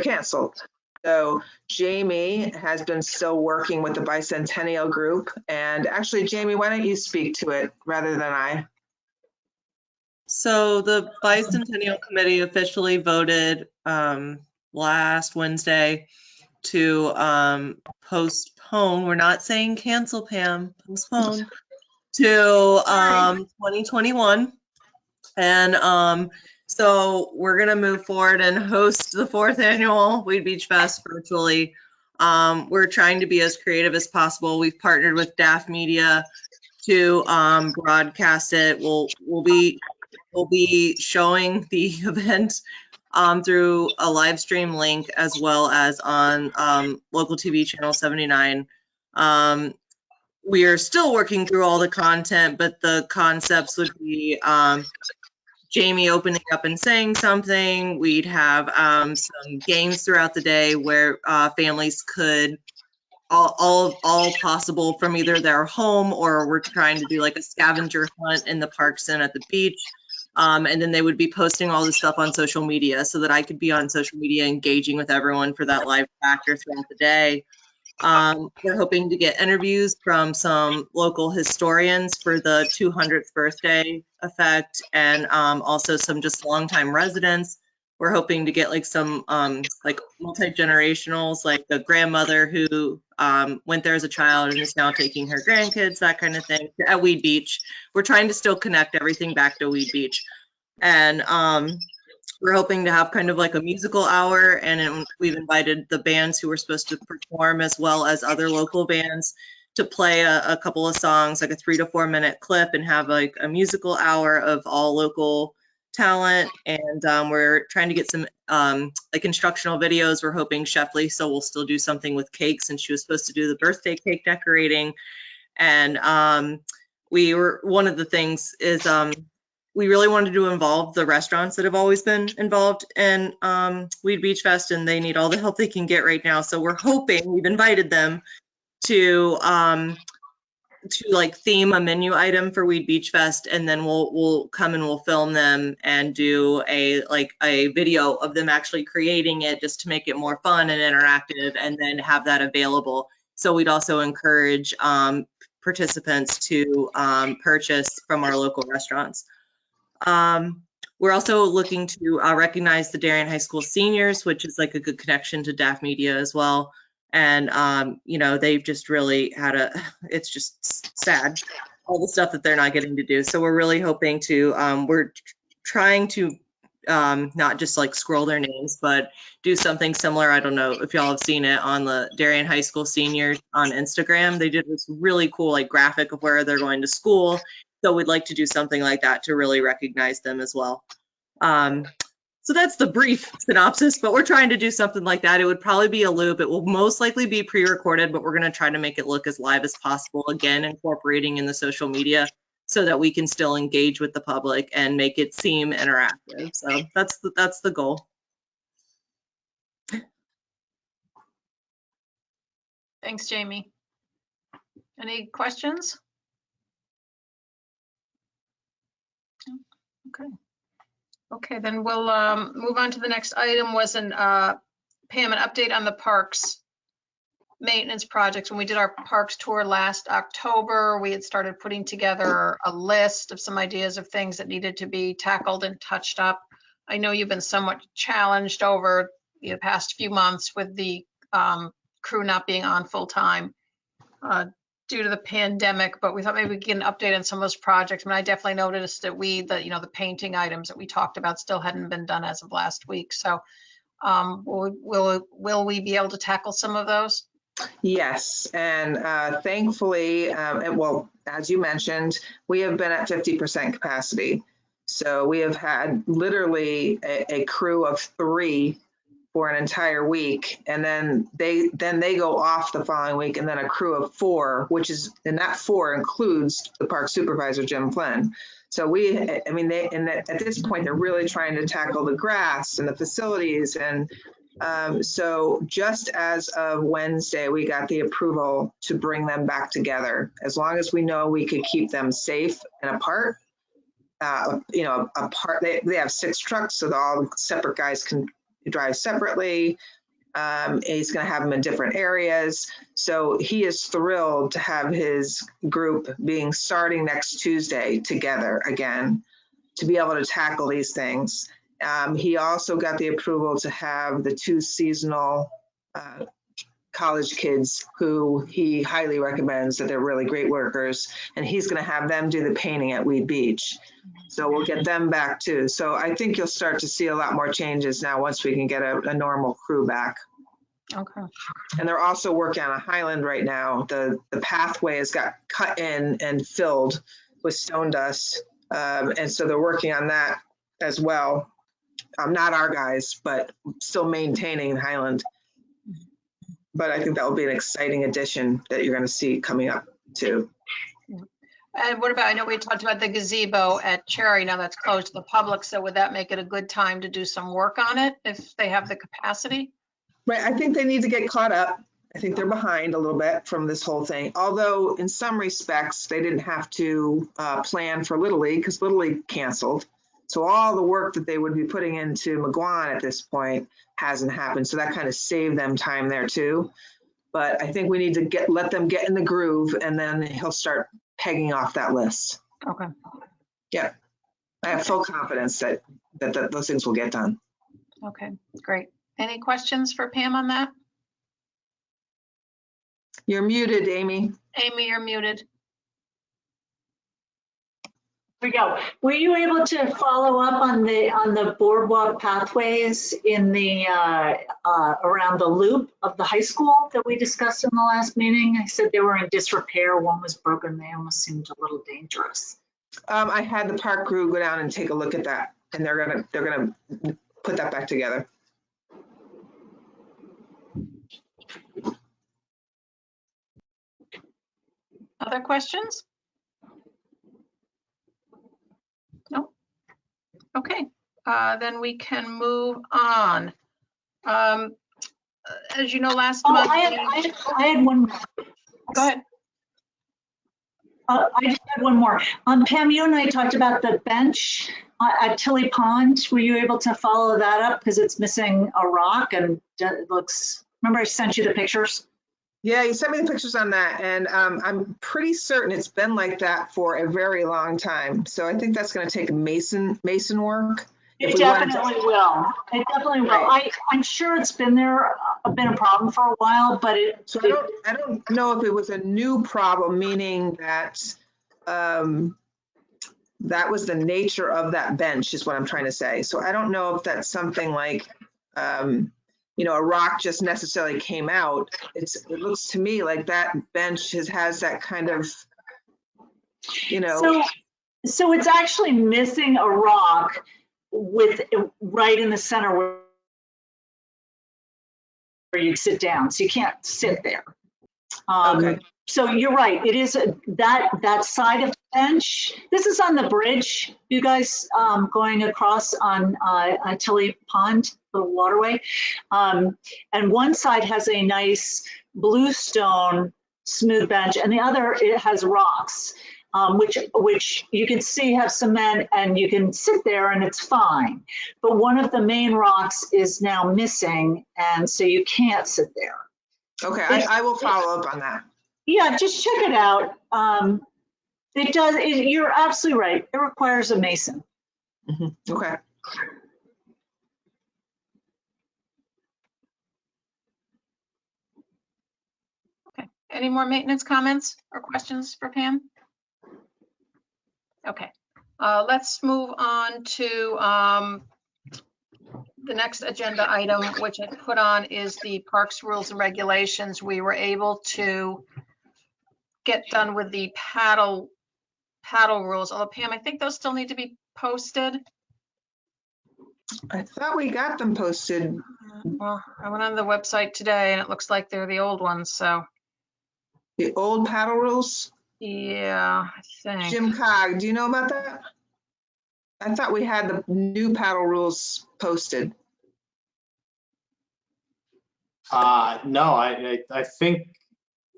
canceled. So Jamie has been still working with the Bicentennial Group. And actually, Jamie, why don't you speak to it rather than I? So the Bicentennial Committee officially voted last Wednesday to postpone, we're not saying cancel, Pam, postpone to 2021. And so we're gonna move forward and host the 4th annual Weed Beach Fest virtually. We're trying to be as creative as possible. We've partnered with DAF Media to broadcast it. We'll be showing the event through a live stream link as well as on local TV channel 79. We are still working through all the content, but the concepts would be Jamie opening up and saying something. We'd have some games throughout the day where families could all possible from either their home, or we're trying to do like a scavenger hunt in the parks and at the beach. And then they would be posting all this stuff on social media so that I could be on social media engaging with everyone for that live factor throughout the day. We're hoping to get interviews from some local historians for the 200th birthday effect, and also some just longtime residents. We're hoping to get like some like multi-generationals, like the grandmother who went there as a child and is now taking her grandkids, that kind of thing, at Weed Beach. We're trying to still connect everything back to Weed Beach. And we're hoping to have kind of like a musical hour, and we've invited the bands who were supposed to perform as well as other local bands to play a couple of songs, like a 3 to 4 minute clip, and have like a musical hour of all local talent. And we're trying to get some like instructional videos. We're hoping Chef Lisa will still do something with cakes, and she was supposed to do the birthday cake decorating. And one of the things is we really wanted to involve the restaurants that have always been involved in Weed Beach Fest, and they need all the help they can get right now. So we're hoping, we've invited them to like theme a menu item for Weed Beach Fest, and then we'll come and we'll film them and do a video of them actually creating it, just to make it more fun and interactive, and then have that available. So we'd also encourage participants to purchase from our local restaurants. We're also looking to recognize the Darien High School seniors, which is like a good connection to DAF Media as well. And, they've just really had it's just sad, all the stuff that they're not getting to do. So we're really hoping to, we're trying to not just like scroll their names, but do something similar. I don't know if y'all have seen it on the Darien High School seniors on Instagram. They did this really cool like graphic of where they're going to school. So we'd like to do something like that to really recognize them as well. So that's the brief synopsis, but we're trying to do something like that. It would probably be a loop. It will most likely be pre-recorded, but we're going to try to make it look as live as possible, again, incorporating in the social media so that we can still engage with the public and make it seem interactive. So that's the goal. Thanks, Jamie. Any questions? Okay, then we'll move on to the next item. Pam, an update on the parks maintenance projects. When we did our parks tour last October, we had started putting together a list of some ideas of things that needed to be tackled and touched up. I know you've been somewhat challenged over the past few months with the crew not being on full time due to the pandemic, but we thought maybe we could get an update on some of those projects. I mean, I definitely noticed that the painting items that we talked about still hadn't been done as of last week. So will we be able to tackle some of those? Yes, and thankfully, well, as you mentioned, we have been at 50% capacity. So we have had literally a crew of 3 for an entire week, and then they go off the following week, and then a crew of 4, and that 4 includes the park supervisor, Jim Flynn. So at this point, they're really trying to tackle the grass and the facilities. And so just as of Wednesday, we got the approval to bring them back together. As long as we know we could keep them safe and apart, apart. They have 6 trucks, so all separate guys can drive separately. He's going to have them in different areas. So he is thrilled to have his group starting next Tuesday together again to be able to tackle these things. He also got the approval to have the 2 seasonal college kids who he highly recommends, that they're really great workers, and he's going to have them do the painting at Weed Beach. So we'll get them back too. So I think you'll start to see a lot more changes now once we can get a normal crew back. Okay. And they're also working on a Highland right now. The pathway has got cut in and filled with stone dust. And so they're working on that as well. Not our guys, but still maintaining Highland. But I think that will be an exciting addition that you're going to see coming up too. And what about, I know we talked about the gazebo at Cherry, now that's closed to the public, so would that make it a good time to do some work on it if they have the capacity? Right, I think they need to get caught up. I think they're behind a little bit from this whole thing. Although in some respects, they didn't have to plan for Little League because Little League canceled. So all the work that they would be putting into McGuan at this point hasn't happened. So that kind of saved them time there too. But I think we need to let them get in the groove, and then he'll start pegging off that list. Okay. Yeah, I have full confidence that those things will get done. Okay, great. Any questions for Pam on that? You're muted, Amy. Amy, you're muted. There we go. Were you able to follow up on the boardwalk pathways in the around the loop of the high school that we discussed in the last meeting? I said they were in disrepair. One was broken. They almost seemed a little dangerous. I had the park crew go down and take a look at that, and they're gonna put that back together. Other questions? No? Okay, then we can move on. As you know, last month. I had one more. Go ahead. I just had one more. Pam, you and I talked about the bench at Tilly Pond. Were you able to follow that up? Because it's missing a rock and it looks, remember I sent you the pictures? Yeah, you sent me the pictures on that, and I'm pretty certain it's been like that for a very long time. So I think that's going to take mason work. It definitely will. It definitely will. Right. I'm sure it's been a problem for a while, but I don't know if it was a new problem, meaning that that was the nature of that bench, is what I'm trying to say. So I don't know if that's something like a rock just necessarily came out. It looks to me like that bench has that kind of, So it's actually missing a rock with right in the center where you sit down. So you can't sit there. Okay. So you're right. It is that side of the bench. This is on the bridge, you guys, going across on Tilly Pond, the waterway. And one side has a nice bluestone smooth bench, and the other, it has rocks, which you can see have cement, and you can sit there and it's fine. But one of the main rocks is now missing, and so you can't sit there. Okay, I will follow up on that. Yeah, just check it out. You're absolutely right. It requires a mason. Okay. Any more maintenance comments or questions for Pam? Okay, let's move on to the next agenda item, which I put on is the parks rules and regulations. We were able to get done with the paddle rules. Although Pam, I think those still need to be posted. I thought we got them posted. Well, I went on the website today and it looks like they're the old ones, so The old paddle rules. yeah, I think. Jim Cog, do you know about that? I thought we had the new paddle rules posted. No, I think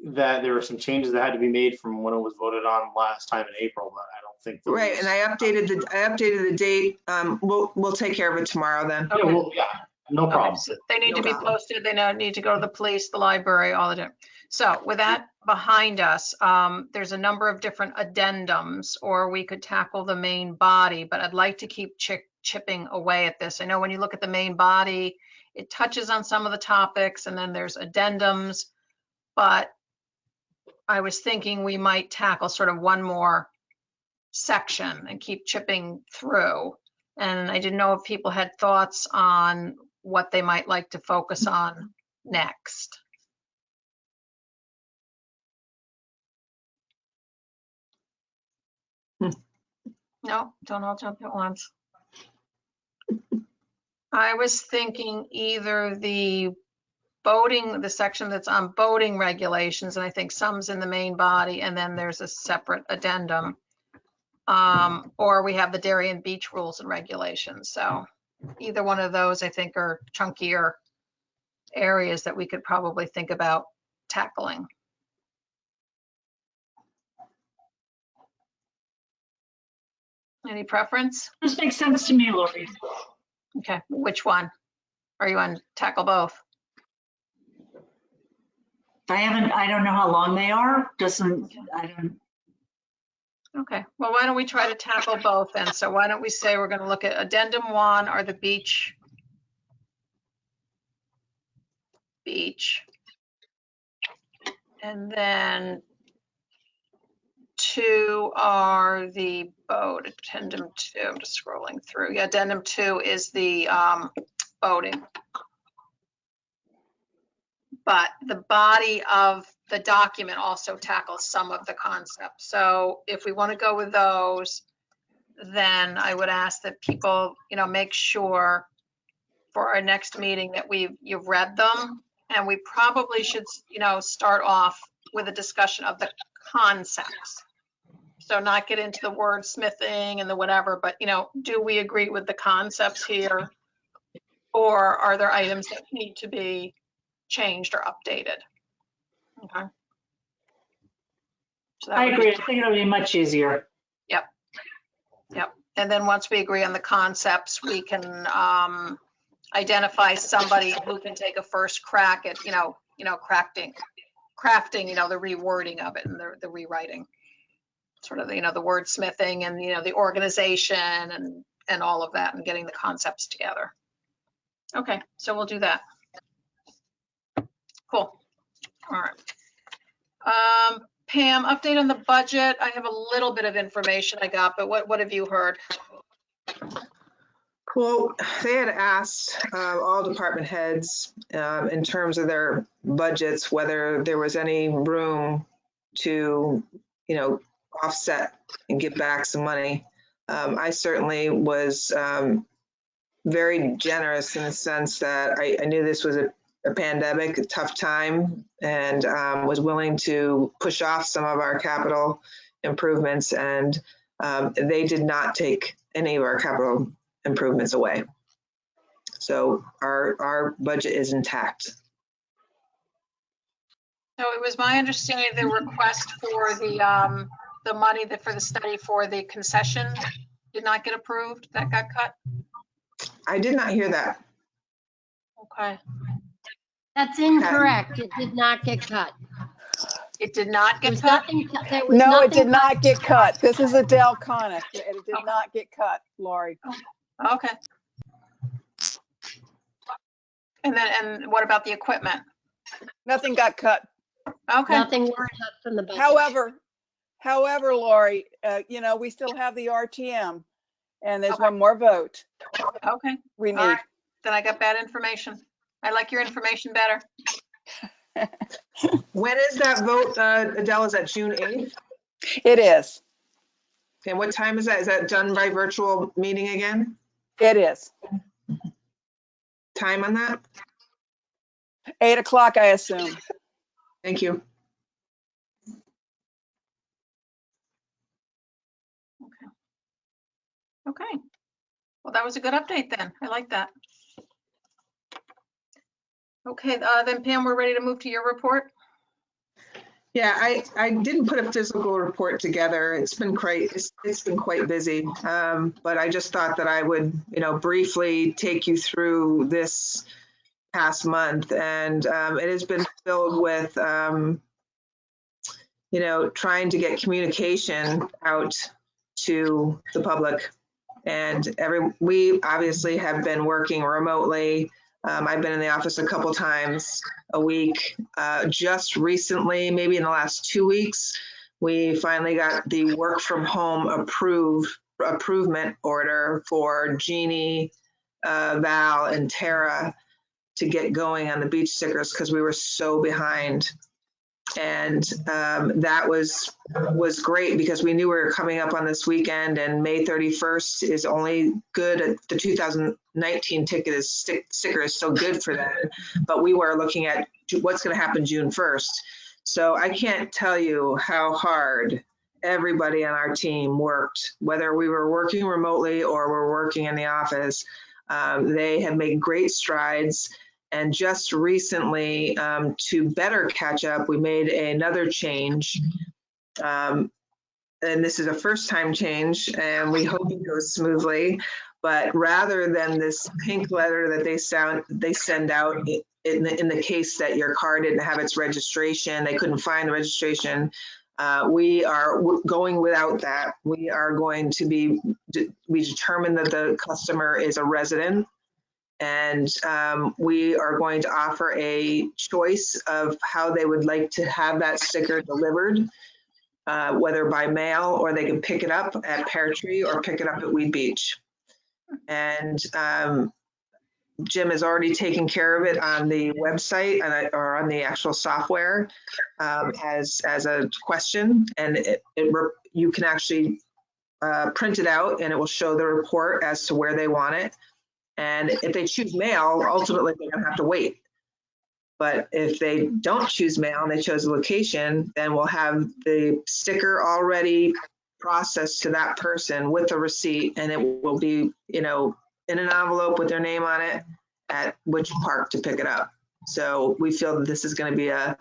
that there were some changes that had to be made from when it was voted on last time in April, but I don't think. Right, and I updated the date. We'll take care of it tomorrow then. Yeah, well, yeah, no Okay, problem. so they need No to be problem. posted. They now need to go to the police, the library, all of it. So with that behind us, there's a number of different addendums, or we could tackle the main body, but I'd like to keep chipping away at this. I know when you look at the main body, it touches on some of the topics and then there's addendums, but I was thinking we might tackle sort of one more section and keep chipping through. And I didn't know if people had thoughts on what they might like to focus on next. No, don't all jump at once. I was thinking either the boating, the section that's on boating regulations, and I think some's in the main body, and then there's a separate addendum. Or we have the Darien Beach rules and regulations. So either one of those, I think, are chunkier areas that we could probably think about tackling. Any preference? This makes sense to me, Lori. Okay, which one? Are you on tackle both? I don't know how long they are. I don't. Okay, well, why don't we try to tackle both then? So why don't we say we're going to look at addendum 1 or the beach. And then 2 are the boat. Addendum 2, I'm just scrolling through. Yeah, addendum 2 is the boating. But the body of the document also tackles some of the concepts. So if we want to go with those, then I would ask that people, make sure for our next meeting that you've read them. And we probably should, start off with a discussion of the concepts. So not get into the wordsmithing and the whatever, but, do we agree with the concepts here? Or are there items that need to be changed or updated? Okay. So that I would agree. be- I think it'll be much easier. Yep. And then once we agree on the concepts, we can identify somebody who can take a first crack at, crafting, the rewording of it and the rewriting, sort of, the wordsmithing and, the organization and all of that and getting the concepts together. Okay, so we'll do that. Cool. All right. Pam, update on the budget. I have a little bit of information I got, but what have you heard? Well, they had asked all department heads in terms of their budgets, whether there was any room to, offset and give back some money. I certainly was very generous in the sense that I knew this was a pandemic, a tough time, and was willing to push off some of our capital improvements. And they did not take any of our capital improvements away. So our budget is intact. So it was my understanding the request for the money for the study for the concession did not get approved. That got cut. I did not hear that. Okay. That's incorrect. It did not get cut. It did not There get was cut. nothing, there was No, it nothing did not get cut. This is Adele Conniff. It did not get cut, Lori. Okay. And what about the equipment? Nothing got cut. Okay, Nothing was cut from the budget. However, Lori, we still have the RTM and there's one more vote okay. we All need. right. Then I got bad information. I like your information better. When is that vote, Adele? Is that June 8th? It is. And what time is that? Is that done by virtual meeting again? It is. Time on that? 8 o'clock, I assume. Thank you. Okay. Well, that was a good update then. I like that. Okay, then Pam, we're ready to move to your report. Yeah, I didn't put a physical report together. It's been quite busy. But I just thought that I would, briefly take you through this past month. And it has been filled with, trying to get communication out to the public. And we obviously have been working remotely. I've been in the office a couple times a week. Just recently, maybe in the last 2 weeks, we finally got the work from home approvement order for Jeannie, Val, and Tara to get going on the beach stickers because we were so behind. And that was great because we knew we were coming up on this weekend, and May 31st is only good. The 2019 ticket sticker is so good for that, but we were looking at what's going to happen June 1st. So I can't tell you how hard everybody on our team worked, whether we were working remotely or we're working in the office. They have made great strides. And just recently, to better catch up, we made another change. And this is a first-time change, and we hope it goes smoothly. But rather than this pink letter that they send out in the case that your car didn't have its registration, they couldn't find the registration, we are going without that. We are going to we determined that the customer is a resident. And we are going to offer a choice of how they would like to have that sticker delivered, whether by mail or they can pick it up at Pear Tree or pick it up at Weed Beach. And Jim has already taken care of it on the website or on the actual software as a question. And you can actually print it out and it will show the report as to where they want it. And if they choose mail, ultimately they're gonna have to wait. But if they don't choose mail and they chose a location, then we'll have the sticker already processed to that person with the receipt, and it will be, in an envelope with their name on it at which park to pick it up. So we feel that this is gonna be a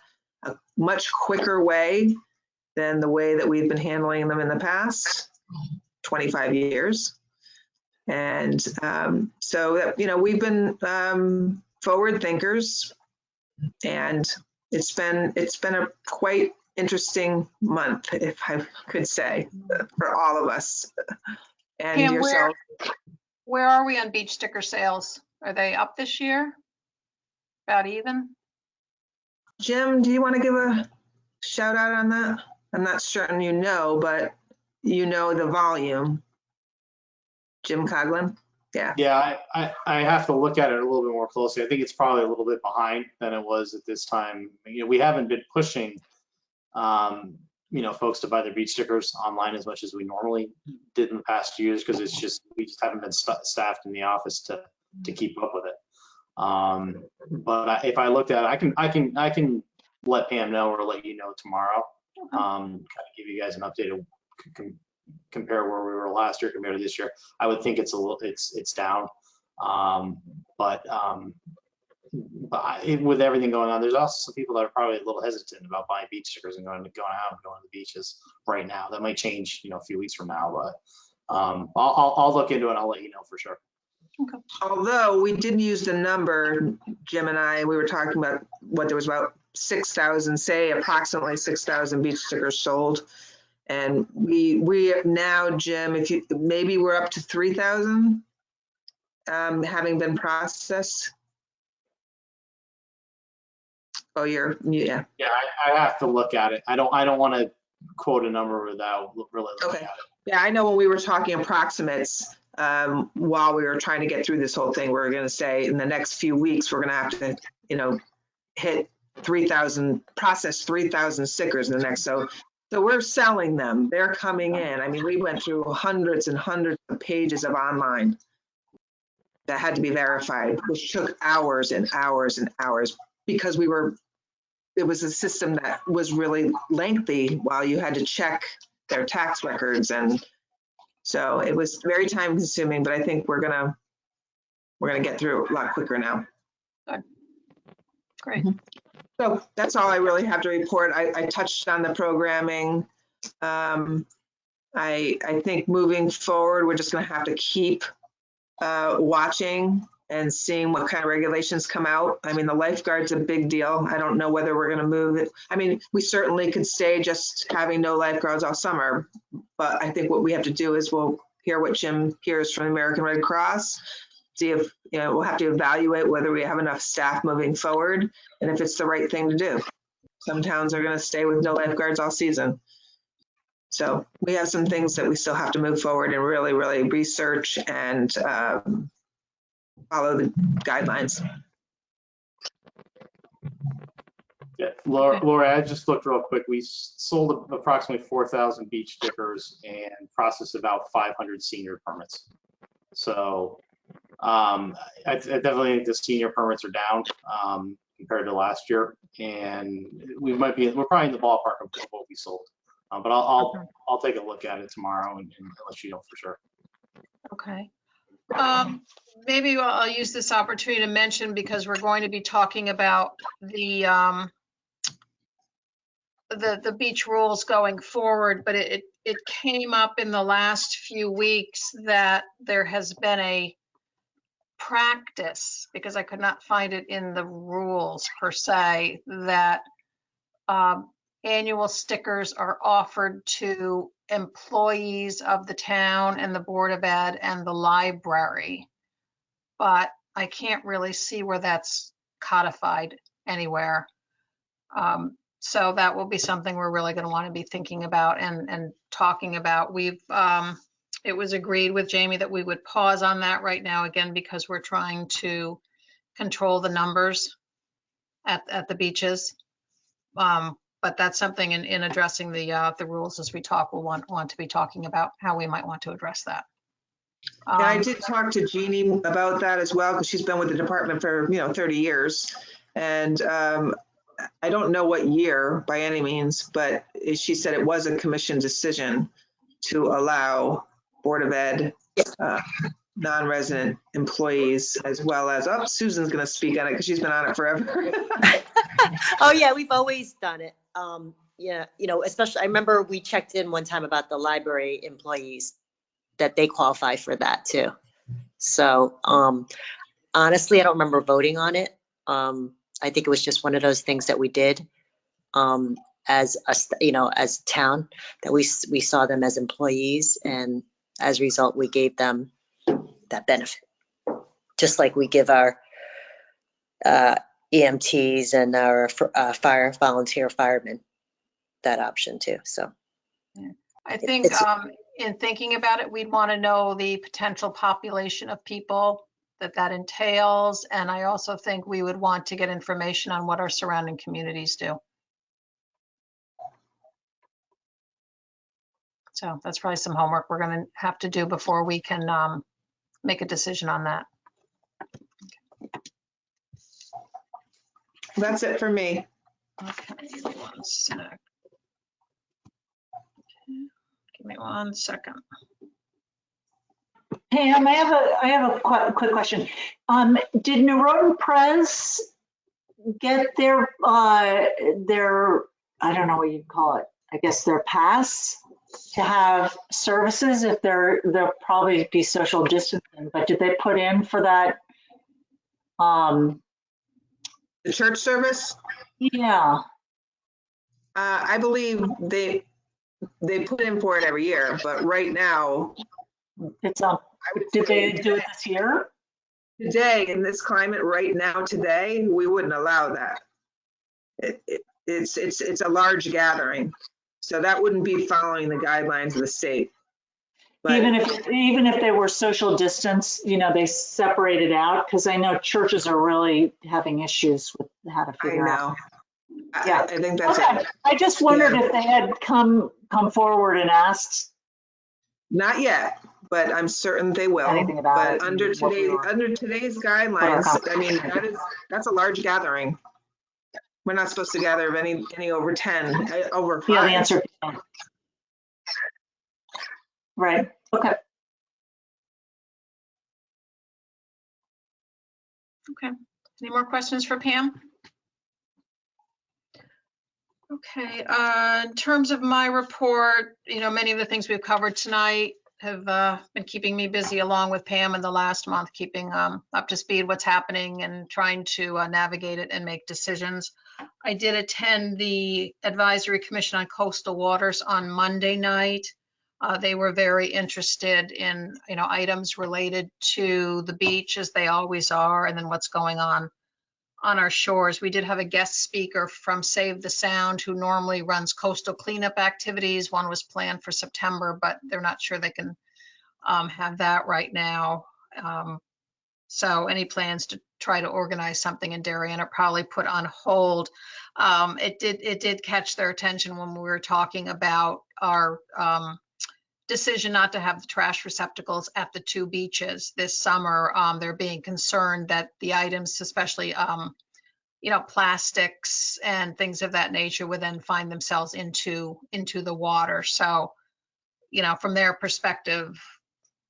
much quicker way than the way that we've been handling them in the past 25 years. And so, we've been forward thinkers, and it's been a quite interesting month, if I could say, for all of us and Pam, yourself. Where are we on beach sticker sales? Are they up this year? About even? Jim, do you want to give a shout out on that? I'm not certain but the volume. Jim Coughlin? Yeah. Yeah, I have to look at it a little bit more closely. I think it's probably a little bit behind than it was at this time. We haven't been pushing, folks to buy their beach stickers online as much as we normally did in the past years because we just haven't been staffed in the office to keep up with it. But if I looked at it, I can let Pam know or let you know tomorrow. Kind of give you guys an update of compare where we were last year compared to this year. I would think it's down. But with everything going on, there's also some people that are probably a little hesitant about buying beach stickers and going out and going to the beaches right now. That might change, a few weeks from now, but I'll look into it and I'll let you know for sure. Okay. Although we did use the number, Jim and I, we were talking about what there was about 6,000, approximately 6,000 beach stickers sold. And we now, Jim, maybe we're up to 3,000 having been processed. Oh, yeah. Yeah, I have to look at it. I don't want to quote a number without really looking Okay. at it. Yeah, I know when we were talking approximates, while we were trying to get through this whole thing, we were going to say in the next few weeks, we're going to have to, hit 3,000, process 3,000 stickers in the next. So we're selling them. They're coming in. I mean, we went through hundreds and hundreds of pages of online that had to be verified, which took hours and hours and hours because it was a system that was really lengthy while you had to check their tax records. And so it was very time consuming, but I think we're gonna get through it a lot quicker now. Great. So that's all I really have to report. I touched on the programming. I think moving forward, we're just gonna have to keep watching and seeing what kind of regulations come out. I mean, the lifeguard's a big deal. I don't know whether we're going to move it. I mean, we certainly could stay just having no lifeguards all summer, but I think what we have to do is we'll hear what Jim hears from the American Red Cross, see if, we'll have to evaluate whether we have enough staff moving forward and if it's the right thing to do. Some towns are going to stay with no lifeguards all season. So we have some things that we still have to move forward and really, really research and follow the guidelines. Yeah, Laura, I just looked real quick. We sold approximately 4,000 beach stickers and processed about 500 senior permits. So I definitely think the senior permits are down compared to last year, and we're probably in the ballpark of what we sold. But I'll take a look at it tomorrow and let you know for sure. Okay. Maybe I'll use this opportunity to mention, because we're going to be talking about the beach rules going forward, but it came up in the last few weeks that there has been a practice, because I could not find it in the rules per se, that annual stickers are offered to employees of the town and the Board of Ed and the library. But I can't really see where that's codified anywhere. So that will be something we're really going to want to be thinking about and talking about. It was agreed with Jamie that we would pause on that right now, again, because we're trying to control the numbers at the beaches. But that's something in addressing the rules as we talk, we'll want to be talking about how we might want to address that. And I did talk to Jeannie about that as well, because she's been with the department for 30 years. And I don't know what year by any means, but she said it was a commission decision to allow Board of Ed non-resident employees, as well as, Susan's going to speak on it because she's been on it forever. Oh yeah, we've always done it. Yeah, especially, I remember we checked in one time about the library employees, that they qualify for that too. So honestly, I don't remember voting on it. I think it was just one of those things that we did as a town, that we saw them as employees, and as a result, we gave them that benefit. Just like we give our EMTs and our volunteer firemen that option too. So I think in thinking about it, we'd want to know the potential population of people that entails. And I also think we would want to get information on what our surrounding communities do. So that's probably some homework we're going to have to do before we can make a decision on that. That's it for me. Okay, give me 1 sec. Give me 1 second. Pam, I have a quick question. Did Norotan Press get their I don't know what you'd call it, I guess their pass to have services? If they'll probably be social distancing, but did they put in for that? The church service? Yeah. I believe they put in for it every year, but right now, It's did they do it this year? today, in this climate right now, today, we wouldn't allow that. It's a large gathering. So that wouldn't be following the guidelines of the state. But Even if they were social distance, they separated out, because I know churches are really having issues with how to I figure out. know. Yeah. I think that's Okay, I just wondered Yeah. if they had come forward and asked. not yet, but I'm certain they will. Anything about But it under and what we today's our guidelines, com- I mean, that's a large gathering. We're not supposed to gather of any over 10, over 5. Yeah, the answer. Right, okay. Okay. Any more questions for Pam? Okay, in terms of my report, many of the things we've covered tonight have been keeping me busy along with Pam in the last month, keeping up to speed what's happening and trying to navigate it and make decisions. I did attend the Advisory Commission on Coastal Waters on Monday night. They were very interested in, items related to the beach, as they always are, and then what's going on our shores. We did have a guest speaker from Save the Sound who normally runs coastal cleanup activities. One was planned for September, but they're not sure they can have that right now. So any plans to try to organize something in Darien are probably put on hold. It did catch their attention when we were talking about our decision not to have the trash receptacles at the 2 beaches this summer. They're being concerned that the items, especially plastics and things of that nature, would then find themselves into the water. So, from their perspective,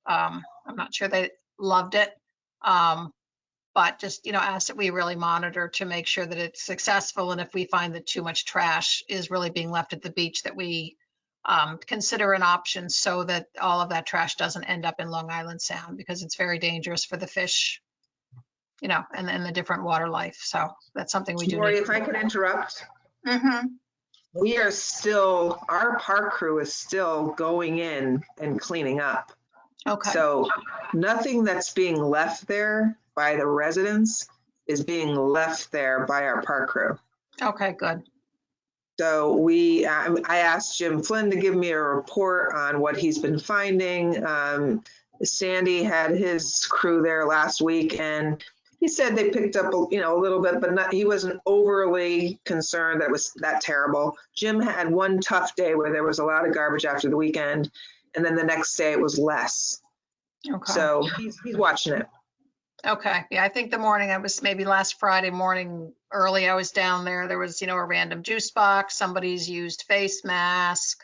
I'm not sure they loved it, but just asked that we really monitor to make sure that it's successful, and if we find that too much trash is really being left at the beach, that we consider an option so that all of that trash doesn't end up in Long Island Sound, because it's very dangerous for the fish, and the different water life. So that's something we do. Lori, if I could interrupt. Mm-hmm. We are still, our park crew is still going in and cleaning up. Okay. So nothing that's being left there by the residents is being left there by our park crew. Okay, good. So I asked Jim Flynn to give me a report on what he's been finding. Sandy had his crew there last week, and he said they picked up, a little bit, but he wasn't overly concerned that it was that terrible. Jim had one tough day where there was a lot of garbage after the weekend, and then the next day it was less. Okay. So he's watching it. Okay. Yeah, I think the morning maybe last Friday morning early, I was down there. There was, a random juice box, somebody's used face mask,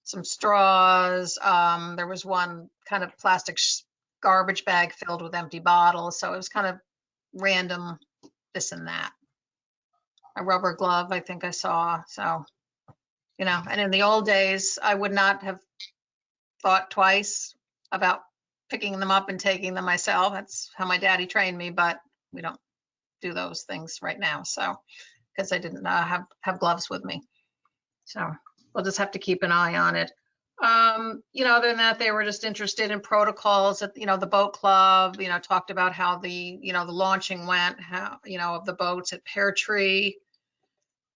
some straws. There was one kind of plastic garbage bag filled with empty bottles. So it was kind of random this and that. A rubber glove, I think I saw. So, and in the old days, I would not have thought twice about picking them up and taking them myself. That's how my daddy trained me, but we don't do those things right now. So, because I didn't have gloves with me. So we'll just have to keep an eye on it. Other than that, they were just interested in protocols at, the boat club, talked about how the launching went, how, of the boats at Pear Tree.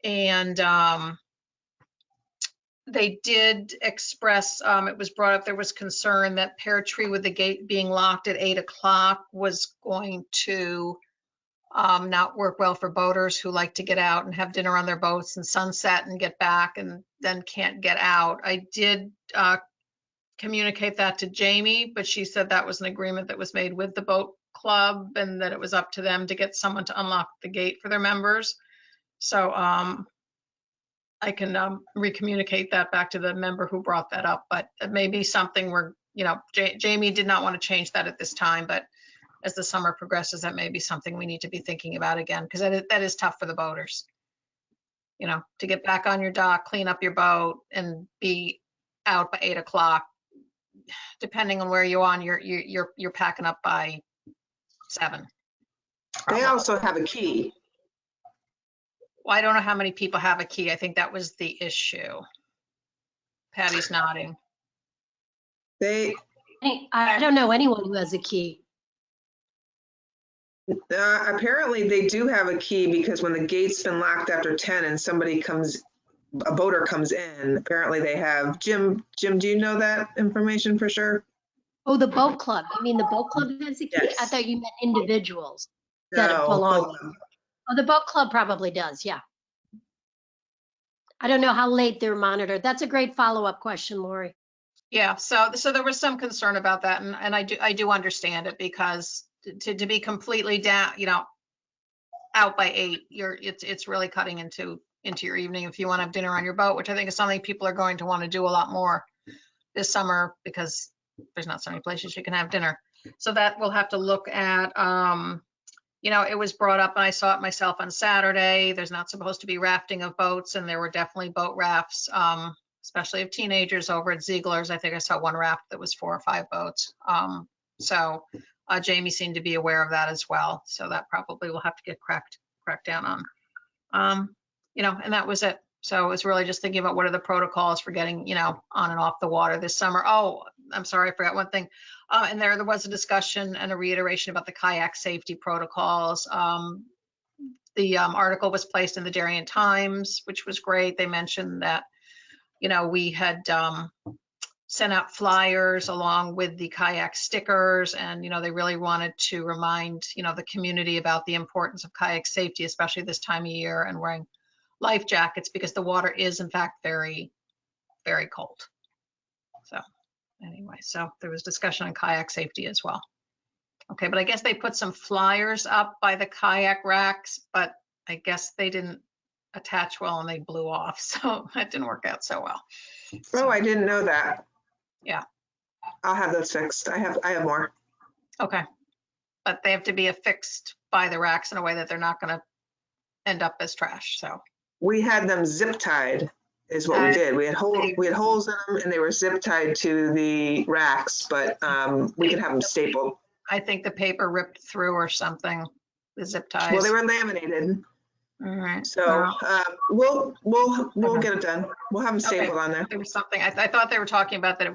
And they did express, it was brought up, there was concern that Pear Tree, with the gate being locked at 8 o'clock, was going to not work well for boaters who like to get out and have dinner on their boats and sunset and get back and then can't get out. I did communicate that to Jamie, but she said that was an agreement that was made with the boat club and that it was up to them to get someone to unlock the gate for their members. So I can recommunicate that back to the member who brought that up, but it may be something where, Jamie did not want to change that at this time, but as the summer progresses, that may be something we need to be thinking about again, because that is tough for the boaters. To get back on your dock, clean up your boat, and be out by 8 o'clock. Depending on where you're on, you're packing up by 7. They also have a key. Well, I don't know how many people have a key. I think that was the issue. Patty's nodding. I don't know anyone who has a key. Apparently they do have a key because when the gate's been locked after 10 and a boater comes in, apparently they have, Jim, do you know that information for sure? Oh, the boat club. You mean the boat club has a key? Yes. I thought you meant individuals that No, belong. boat club. Oh, the boat club probably does, yeah. I don't know how late they're monitored. That's a great follow-up question, Lori. Yeah, so there was some concern about that, and I do understand it, because to be completely down, out by 8, it's really cutting into your evening if you want to have dinner on your boat, which I think is something people are going to want to do a lot more this summer, because there's not so many places you can have dinner. So that we'll have to look at. It was brought up, and I saw it myself on Saturday. There's not supposed to be rafting of boats, and there were definitely boat rafts, especially of teenagers over at Ziegler's. I think I saw one raft that was 4 or 5 boats. So Jamie seemed to be aware of that as well. So that probably will have to get cracked down on. And that was it. So it was really just thinking about what are the protocols for getting, on and off the water this summer. Oh, I'm sorry, I forgot one thing. And there was a discussion and a reiteration about the kayak safety protocols. The article was placed in the Darien Times, which was great. They mentioned that, we had sent out flyers along with the kayak stickers, and, they really wanted to remind, the community about the importance of kayak safety, especially this time of year, and wearing life jackets, because the water is in fact very, very cold. So anyway, so there was discussion on kayak safety as well. Okay, but I guess they put some flyers up by the kayak racks, but I guess they didn't attach well and they blew off. So that didn't work out so well. Oh, I didn't know that. Yeah. I'll have those fixed. I have more. Okay. But they have to be affixed by the racks in a way that they're not going to end up as trash. So We had them zip tied is what we did. We had holes in them and they were zip tied to the racks, but we could have them stapled. I think the paper ripped through or something, the zip ties. Well, they were laminated. All right. So we'll get it done. We'll have them stapled on there. There was something, I thought they were talking about that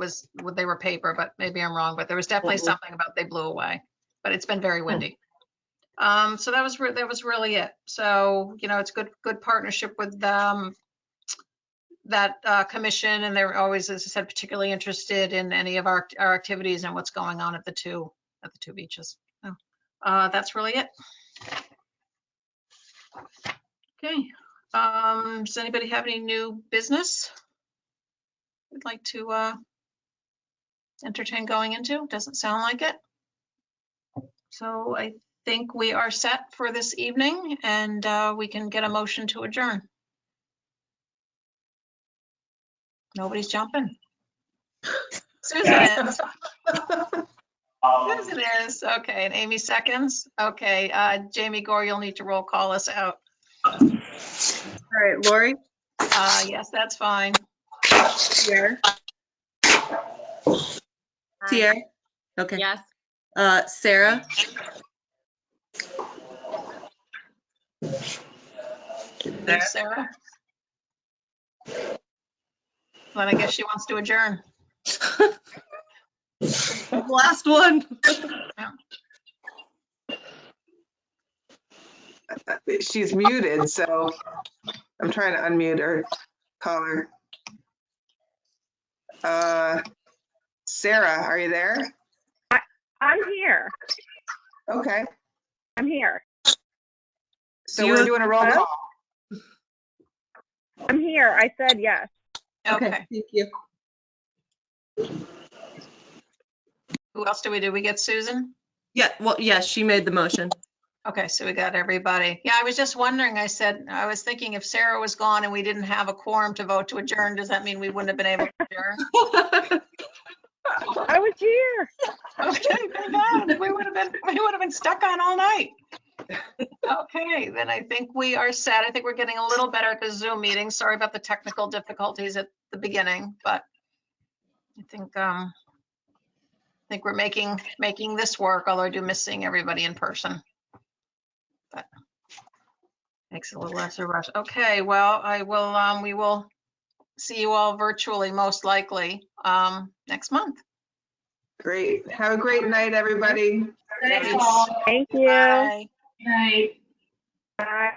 they were paper, but maybe I'm wrong, but there was definitely something about they blew away, but it's been very windy. So that was really it. So, it's good partnership with that commission, and they're always, as I said, particularly interested in any of our activities and what's going on at the two beaches. So, that's really it. Okay. Does anybody have any new business we'd like to entertain going into? Doesn't sound like it. So I think we are set for this evening, and we can get a motion to adjourn. Nobody's jumping. Susan is. Susan is. Okay, and Amy seconds. Okay, Jamie Gore, you'll need to roll call us out. All right, Lori? Yes, that's fine. Pierre? Pierre? Okay. Yes. Sarah? Sarah? Well, I guess she wants to adjourn. Last one. She's muted, so I'm trying to unmute her, call her. Sarah, are you there? I'm here. Okay. I'm here. So we're doing a roll call. I'm here. I said yes. Okay. Thank you. Who else do we do? We get Susan? Yeah, well, yes, she made the motion. Okay, so we got everybody. Yeah, I was just wondering, I was thinking if Sarah was gone and we didn't have a quorum to vote to adjourn, does that mean we wouldn't have been able to adjourn? I was here. Okay, thank God. We would have been stuck on all night. Okay, then I think we are set. I think we're getting a little better at the Zoom meeting. Sorry about the technical difficulties at the beginning, but I think we're making this work, although I do miss seeing everybody in person. But makes it a little less of a rush. Okay, well, we will see you all virtually, most likely, next month. Great. Have a great night, everybody. Thank you. Bye. Bye.